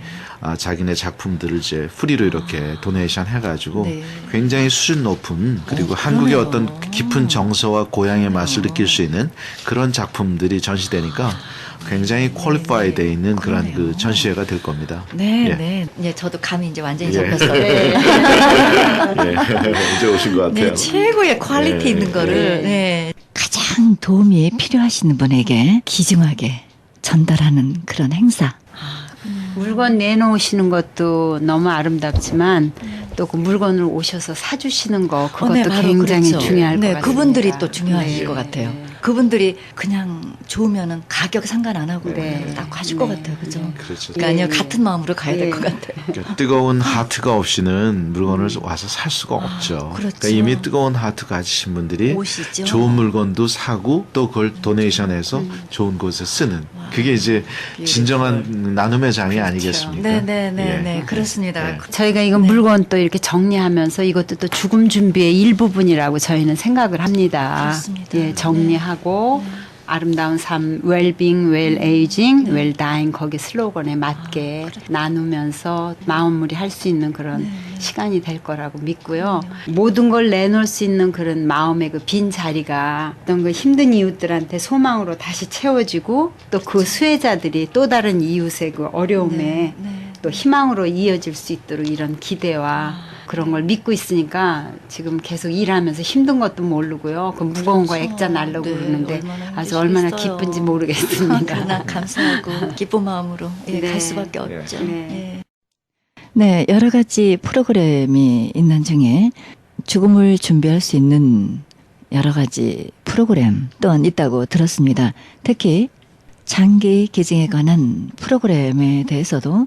자기네 작품들을 이제 프리로 이렇게 도네이션 해가지고 네. 굉장히 수준 높은 그리고 한국의 그러네요. 어떤 깊은 정서와 고향의 맛을 느낄 수 있는 그런 작품들이 전시되니까 굉장히 퀄리파이 돼 있는 그런 그러네요. 그 전시회가 될 겁니다. 네, 예. 네. 예, 저도 감이 이제 완전히 예. 잡혔어요. 예. 이제 오신 것 같아요. 네, 최고의 퀄리티 예, 있는 거를 예. 네. 가장 도움이 필요하신 분에게 귀중하게 전달하는 그런 행사. 물건 내놓으시는 것도 너무 아름답지만 또 그 물건을 오셔서 사주시는 거 그것도 네, 바로 굉장히 그렇죠. 중요할 네, 것 같아요. 그분들이 또 중요하실 네. 것 같아요. 그분들이 그냥 좋으면은 가격 상관 안 하고 네. 그냥 딱 하실 것 같아요. 그죠? 그렇죠. 그러니까요, 예. 같은 마음으로 가야 될 예. 것 같아요. 그러니까 뜨거운 하트가 없이는 물건을 와서 살 수가 없죠. 그렇죠. 그러니까 이미 뜨거운 하트 가지신 분들이 오시죠. 좋은 물건도 사고 또 그걸 도네이션해서 좋은 곳에 쓰는 그게 이제 진정한 나눔의 장이 아니겠습니까? 네, 네, 네, 예. 네, 그렇습니다. 예. 저희가 이건 물건 또 이렇게 정리하면서 이것도 또 죽음 준비의 일부분이라고 저희는 생각을 합니다. 그렇습니다. 예, 정리하고 아름다운 삶, 웰빙, 웰에이징, 웰다잉 거기 슬로건에 맞게 나누면서 마음무리 할 수 있는 그런 시간이 될 거라고 믿고요. 모든 걸 내놓을 수 있는 그런 마음의 그 빈 자리가 어떤 그 힘든 이웃들한테 소망으로 다시 채워지고 또 그 수혜자들이 또 다른 이웃의 그 어려움에 또 희망으로 이어질 수 있도록 이런 기대와 그런 걸 믿고 있으니까 지금 계속 일하면서 힘든 것도 모르고요. 그 무거운 거 액자 날려고 네, 그러는데 얼마나 아주 얼마나 힘드시겠어요. 기쁜지 모르겠습니다. 그러나 감사하고 기쁜 마음으로 예, 네. 갈 수밖에 없죠. 네. 예. 네, 여러 가지 프로그램이 있는 중에 죽음을 준비할 수 있는 여러 가지 프로그램 또한 있다고 들었습니다. 특히 장기 기증에 관한 프로그램에 대해서도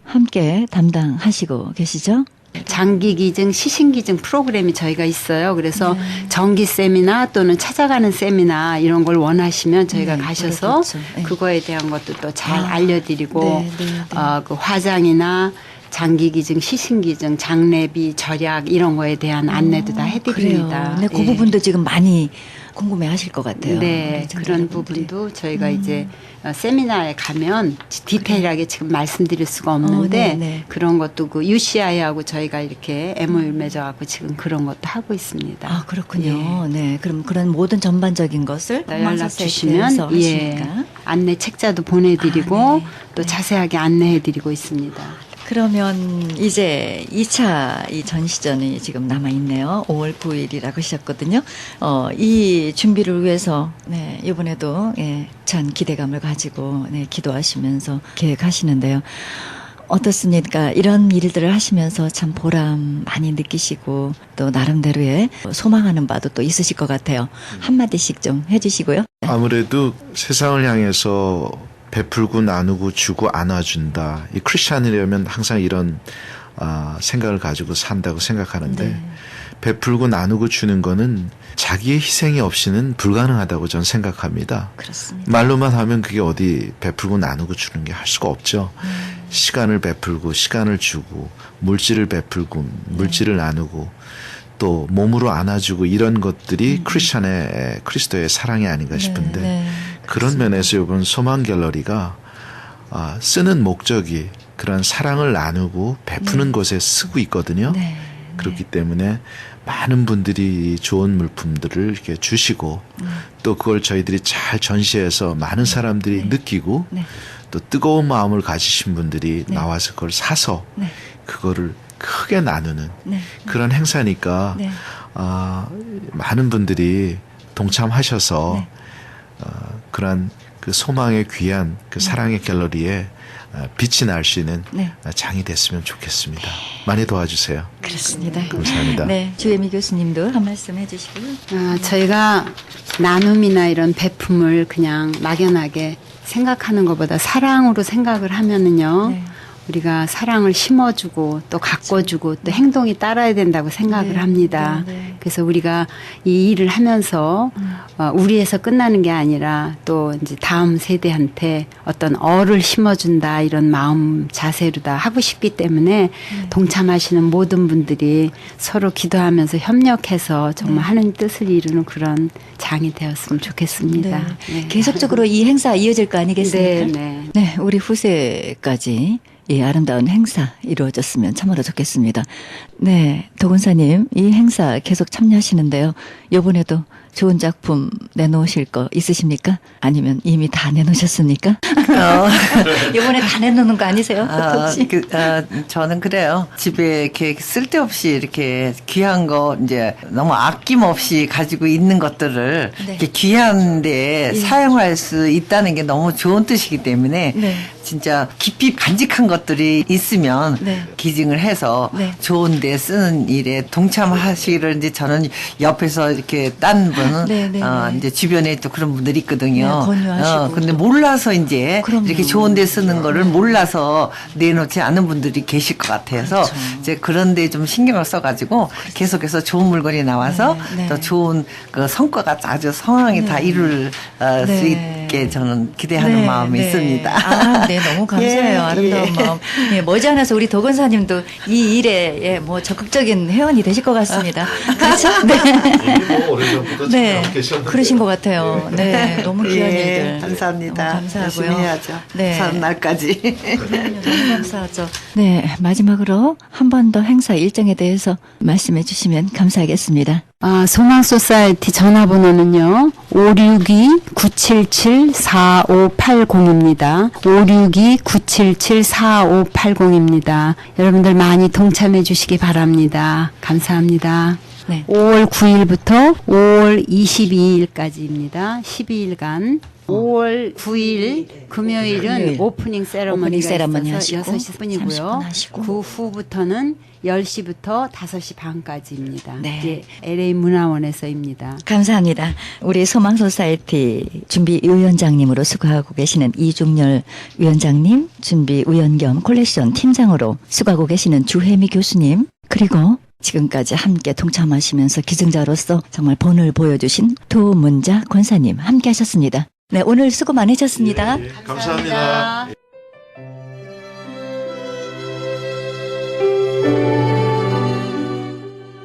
함께 담당하시고 계시죠? 장기 기증, 시신 기증 프로그램이 저희가 있어요. 그래서 정기 세미나 또는 찾아가는 세미나 이런 걸 원하시면 저희가 네, 가셔서 그렇죠. 네. 그거에 대한 것도 또 잘 알려드리고 네, 네, 네. 그 화장이나 장기 기증, 시신 기증, 장례비, 절약 이런 거에 대한 안내도 다 해드립니다. 그래요. 네, 그 예. 부분도 지금 많이 궁금해하실 것 같아요. 네, 우리 그런 청자분들이. 부분도 저희가 이제 세미나에 가면 디테일하게 지금 말씀드릴 수가 없는데 네, 네. 그런 것도 그 UCI하고 저희가 이렇게 MOU 맺어갖고 지금 그런 것도 하고 있습니다. 아, 그렇군요. 네, 그럼 그런 모든 전반적인 것을 연락 사이트에서 주시면 예, 하시니까. 안내 책자도 보내드리고 아, 네. 또 자세하게 안내해드리고 있습니다. 그러면 이제 2차 이 전시전이 지금 남아 있네요. 5월 9일이라고 하셨거든요. 이 준비를 위해서 네, 이번에도 예, 전 기대감을 가지고 네, 기도하시면서 계획하시는데요. 어떻습니까? 이런 일들을 하시면서 참 보람 많이 느끼시고 또 나름대로의 소망하는 바도 또 있으실 것 같아요. 한마디씩 좀 해주시고요. 아무래도 세상을 향해서 베풀고 나누고 주고 안아준다. 이 크리스찬이라면 항상 이런 생각을 가지고 산다고 생각하는데 네. 베풀고 나누고 주는 거는 자기의 희생이 없이는 불가능하다고 저는 생각합니다. 그렇습니다. 말로만 하면 그게 어디 베풀고 나누고 주는 게 할 수가 없죠. 시간을 베풀고 시간을 주고 물질을 베풀고 물질을 나누고 또 몸으로 안아주고 이런 것들이 크리스천의 그리스도의 사랑이 아닌가 싶은데 네, 그런 면에서 이번 소망 갤러리가 쓰는 목적이 그런 사랑을 나누고 베푸는 것에 쓰고 있거든요. 네. 그렇기 때문에 많은 분들이 좋은 물품들을 이렇게 주시고 또 그걸 저희들이 잘 전시해서 많은 사람들이 느끼고 네. 또 뜨거운 마음을 가지신 분들이 네. 나와서 그걸 사서 네. 그거를 크게 나누는 네. 그런 행사니까 네. 많은 분들이 동참하셔서 네. 그런 그 소망의 귀한 그 사랑의 갤러리에 빛이 날 수 있는 네. 장이 됐으면 좋겠습니다. 많이 도와주세요. 그렇습니다. 감사합니다. 네, 주혜미 교수님도 한 말씀 해주시고요. 저희가 나눔이나 이런 베품을 그냥 막연하게 생각하는 것보다 사랑으로 생각을 하면은요. 네. 우리가 사랑을 심어주고 또 가꿔주고 또 행동이 따라야 된다고 생각을 네. 합니다. 네, 네. 그래서 우리가 이 일을 하면서 우리에서 끝나는 게 아니라 또 이제 다음 세대한테 어떤 얼을 심어준다 이런 마음 자세로 다 하고 싶기 때문에 동참하시는 모든 분들이 서로 기도하면서 협력해서 정말 하는 뜻을 이루는 그런 장이 되었으면 좋겠습니다. 네. 계속적으로 이 행사 이어질 거 아니겠습니까? 네, 네. 네, 우리 후세까지 이 아름다운 행사 이루어졌으면 참으로 좋겠습니다. 네, 도군사님 이 행사 계속 참여하시는데요. 이번에도 좋은 작품 내놓으실 거 있으십니까? 아니면 이미 다 내놓으셨습니까? 이번에 다 내놓는 거 아니세요? 혹시? 저는 그래요. 집에 이렇게 쓸데없이 이렇게 귀한 거 이제 너무 아낌없이 가지고 있는 것들을 네. 이렇게 귀한데 사용할 수 있다는 게 너무 좋은 뜻이기 때문에 네. 진짜 깊이 간직한 것들이 있으면 네. 기증을 해서 네. 좋은데 쓰는 일에 동참하시기를 이제 저는 옆에서 이렇게 딴 분은 네, 네, 네. 이제 주변에 또 그런 분들이 있거든요. 네, 권유하시고. 근데 몰라서 이제 그럼요. 이렇게 좋은데 쓰는 거를 몰라서 내놓지 않은 분들이 계실 것 같아서 그렇죠. 이제 그런데 좀 신경을 써가지고 계속해서 좋은 물건이 나와서 네, 네. 또 좋은 그 성과가 아주 성황이 다 이룰 수 네. 있게 저는 기대하는 마음이 있습니다. 아, 네, 너무 감사해요. 예, 아름다운 예. 마음. 예, 머지않아서 우리 도건사님도 이 일에 예, 뭐 적극적인 회원이 되실 것 같습니다. 그렇죠? 네. 이미 오래전부터 네, 계셨는데. 그러신 것 같아요. 네, 너무 귀한 예, 일들. 감사합니다. 너무 감사하고요. 열심히 해야죠. 네. 사는 날까지. 너무 감사하죠. 네, 마지막으로 한 번 더 행사 일정에 대해서 말씀해 주시면 감사하겠습니다. 소망소사이티 전화번호는요. 562-977-4580입니다. 562-977-4580입니다. 여러분들 많이 동참해 주시기 바랍니다. 감사합니다. 네. 5월 9일부터 5월 22일까지입니다. 12일간. 5월 9일 금요일은 금요일. 오프닝 세러머니가 오프닝 세러머니 있어서 하시고 6시 분이고요. 30분 하시고. 그 후부터는 10시부터 5시 반까지입니다. 네. 이제 LA 문화원에서입니다. 감사합니다. 우리 소망소사이티 준비위원장님으로 수고하고 계시는 이중열 위원장님, 준비위원 겸 콜렉션 팀장으로 수고하고 계시는 주혜미 교수님, 그리고 지금까지 함께 동참하시면서 기증자로서 정말 본을 보여주신 도문자 권사님 함께 하셨습니다. 네, 오늘 수고 많으셨습니다. 감사합니다.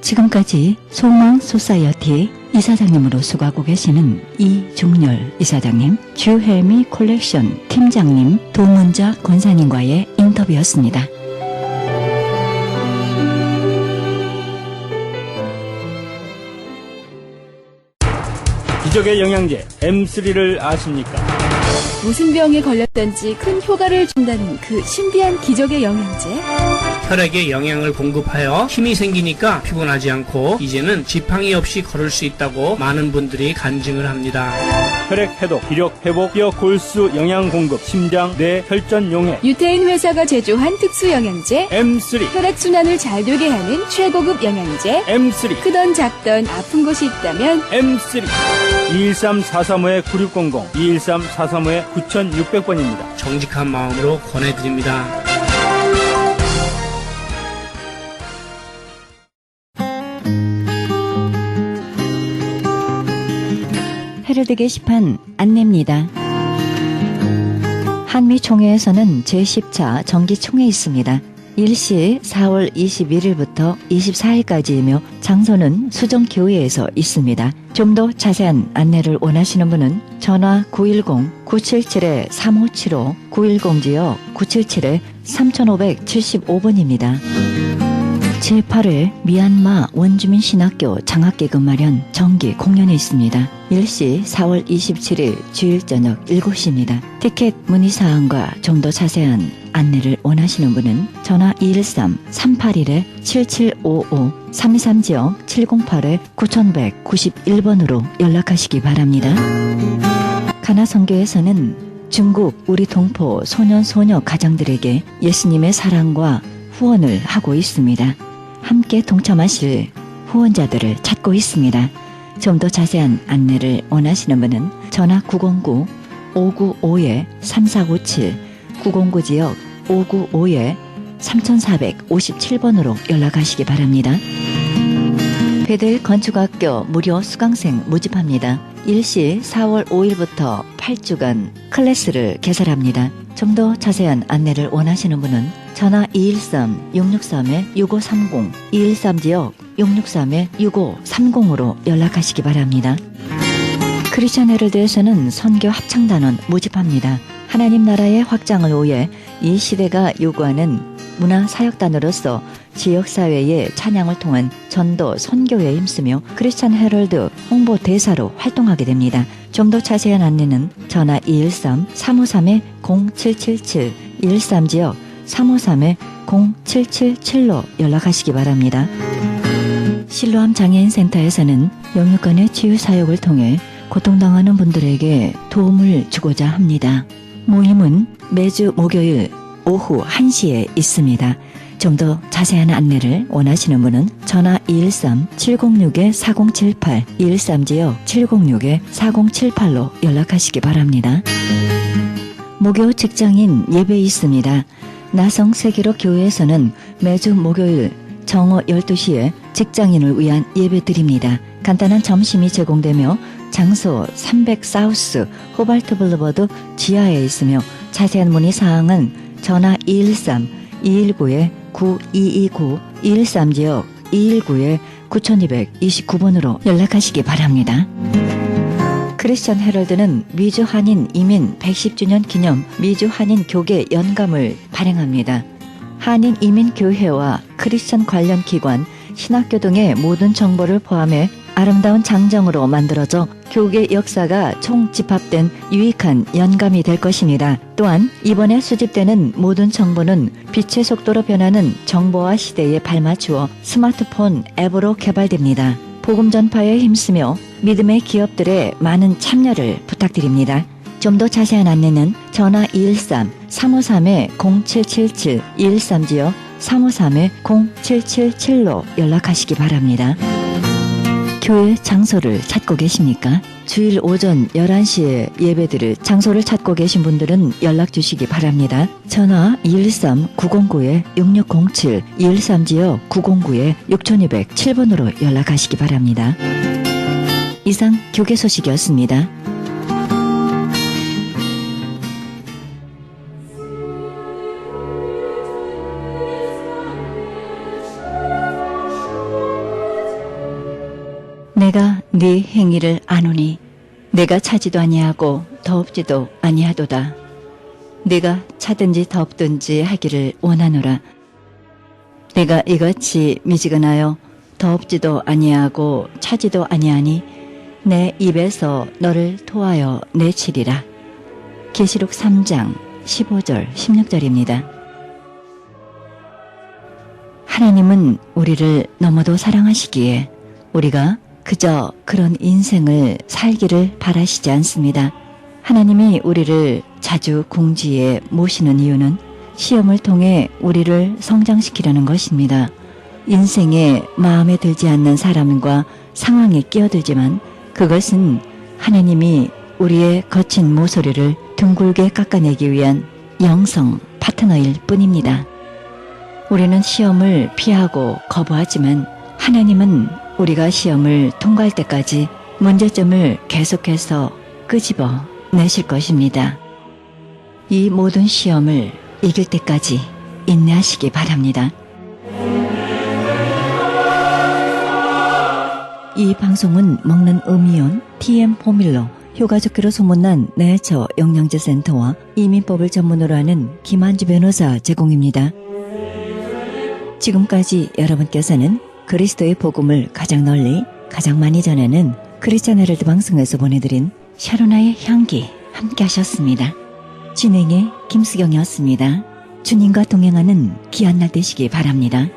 지금까지 소망 소사이어티 이사장님으로 수고하고 계시는 이중열 이사장님, 주혜미 콜렉션 팀장님, 도문자 권사님과의 인터뷰였습니다. 기적의 영양제 M3를 아십니까? 무슨 병에 걸렸던지 큰 효과를 준다는 그 신비한 기적의 영양제. 혈액에 영양을 공급하여 힘이 생기니까 피곤하지 않고 이제는 지팡이 없이 걸을 수 있다고 많은 분들이 간증을 합니다. 혈액 해독, 기력 회복, 뼈 골수 영양 공급, 심장, 뇌, 혈전 용해 유태인 회사가 제조한 특수 영양제. M3, 혈액순환을 잘 되게 하는 최고급 영양제. M3, 크던 작던 아픈 곳이 있다면 M3 213-435-9600, 213-435-9600번입니다. 정직한 마음으로 권해드립니다. 헤럴드 게시판 안내입니다. 한미총회에서는 제10차 정기총회 있습니다. 일시 4월 21일부터 24일까지이며 장소는 수정교회에서 있습니다. 좀 더 자세한 안내를 원하시는 분은 전화 910-977-3575, 910-977-3575번입니다. 제8회 미얀마 원주민 신학교 장학기금 마련 정기 공연이 있습니다. 일시 4월 27일 주일 저녁 7시입니다. 티켓 문의사항과 좀 더 자세한 안내를 원하시는 분은 전화 213-381-7755 323지역 708-9191번으로 연락하시기 바랍니다. 가나선교에서는 중국 우리 동포 소년 소녀 가정들에게 예수님의 사랑과 후원을 하고 있습니다. 함께 동참하실 후원자들을 찾고 있습니다. 좀 더 자세한 안내를 원하시는 분은 전화 909-595-3457 909지역 595-3457번으로 연락하시기 바랍니다. 베델 건축학교 무료 수강생 모집합니다. 일시 4월 5일부터 8주간 클래스를 개설합니다. 좀 더 자세한 안내를 원하시는 분은 전화 213-663-6530 213지역 663-6530으로 연락하시기 바랍니다. 크리스천 헤럴드에서는 선교 합창단원 모집합니다. 하나님 나라의 확장을 위해 이 시대가 요구하는 문화사역단으로서 지역사회의 찬양을 통한 전도 선교에 힘쓰며 크리스천 헤럴드 홍보대사로 활동하게 됩니다. 좀 더 자세한 안내는 전화 213-353-0777 213지역 353-0777로 연락하시기 바랍니다. 실로암 장애인 센터에서는 영육간의 치유 사역을 통해 고통당하는 분들에게 도움을 주고자 합니다. 모임은 매주 목요일 오후 1시에 있습니다. 좀 더 자세한 안내를 원하시는 분은 전화 213-706-4078 213지역 706-4078로 연락하시기 바랍니다. 목요 직장인 예배 있습니다. 나성 세계로 교회에서는 매주 목요일 정오 12시에 직장인을 위한 예배 드립니다. 간단한 점심이 제공되며 장소 300 사우스 호발트 블루버드 지하에 있으며 자세한 문의 사항은 전화 213-219-9229 213지역 219-9229번으로 연락하시기 바랍니다. 크리스천 헤럴드는 미주 한인 이민 110주년 기념 미주 한인 교계 연감을 발행합니다. 한인 이민 교회와 크리스천 관련 기관, 신학교 등의 모든 정보를 포함해 아름다운 장정으로 만들어져 교계 역사가 총집합된 유익한 연감이 될 것입니다. 또한 이번에 수집되는 모든 정보는 빛의 속도로 변하는 정보화 시대에 발맞추어 스마트폰 앱으로 개발됩니다. 복음 전파에 힘쓰며 믿음의 기업들의 많은 참여를 부탁드립니다. 좀 더 자세한 안내는 전화 213-353-0777 213지역 353-0777로 연락하시기 바랍니다. 교회 장소를 찾고 계십니까? 주일 오전 11시에 예배드릴 장소를 찾고 계신 분들은 연락 주시기 바랍니다. 전화 213-909-6607 213지역 909-6207번으로 연락하시기 바랍니다. 이상 교계 소식이었습니다. 내가 네 행위를 아노니 내가 차지도 아니하고 더웁지도 아니하도다. 네가 차든지 덥든지 하기를 원하노라. 내가 이같이 미지근하여 더웁지도 아니하고 차지도 아니하니 내 입에서 너를 토하여 내치리라. 계시록 3장 15절 16절입니다. 하나님은 우리를 너무도 사랑하시기에 우리가 그저 그런 인생을 살기를 바라시지 않습니다. 하나님이 우리를 자주 궁지에 모시는 이유는 시험을 통해 우리를 성장시키려는 것입니다. 인생에 마음에 들지 않는 사람과 상황에 끼어들지만 그것은 하나님이 우리의 거친 모서리를 둥글게 깎아내기 위한 영성 파트너일 뿐입니다. 우리는 시험을 피하고 거부하지만 하나님은 우리가 시험을 통과할 때까지 문제점을 계속해서 끄집어 내실 것입니다. 이 모든 시험을 이길 때까지 인내하시기 바랍니다. 이 방송은 먹는 음이온 TM 포뮬러 효과좋기로 소문난 내처 영양제 센터와 이민법을 전문으로 하는 김한주 변호사 제공입니다. 지금까지 여러분께서는 그리스도의 복음을 가장 널리 가장 많이 전하는 크리스찬 헤럴드 방송에서 보내드린 샤로나의 향기 함께 하셨습니다. 진행의 김수경이었습니다. 주님과 동행하는 귀한 날 되시기 바랍니다.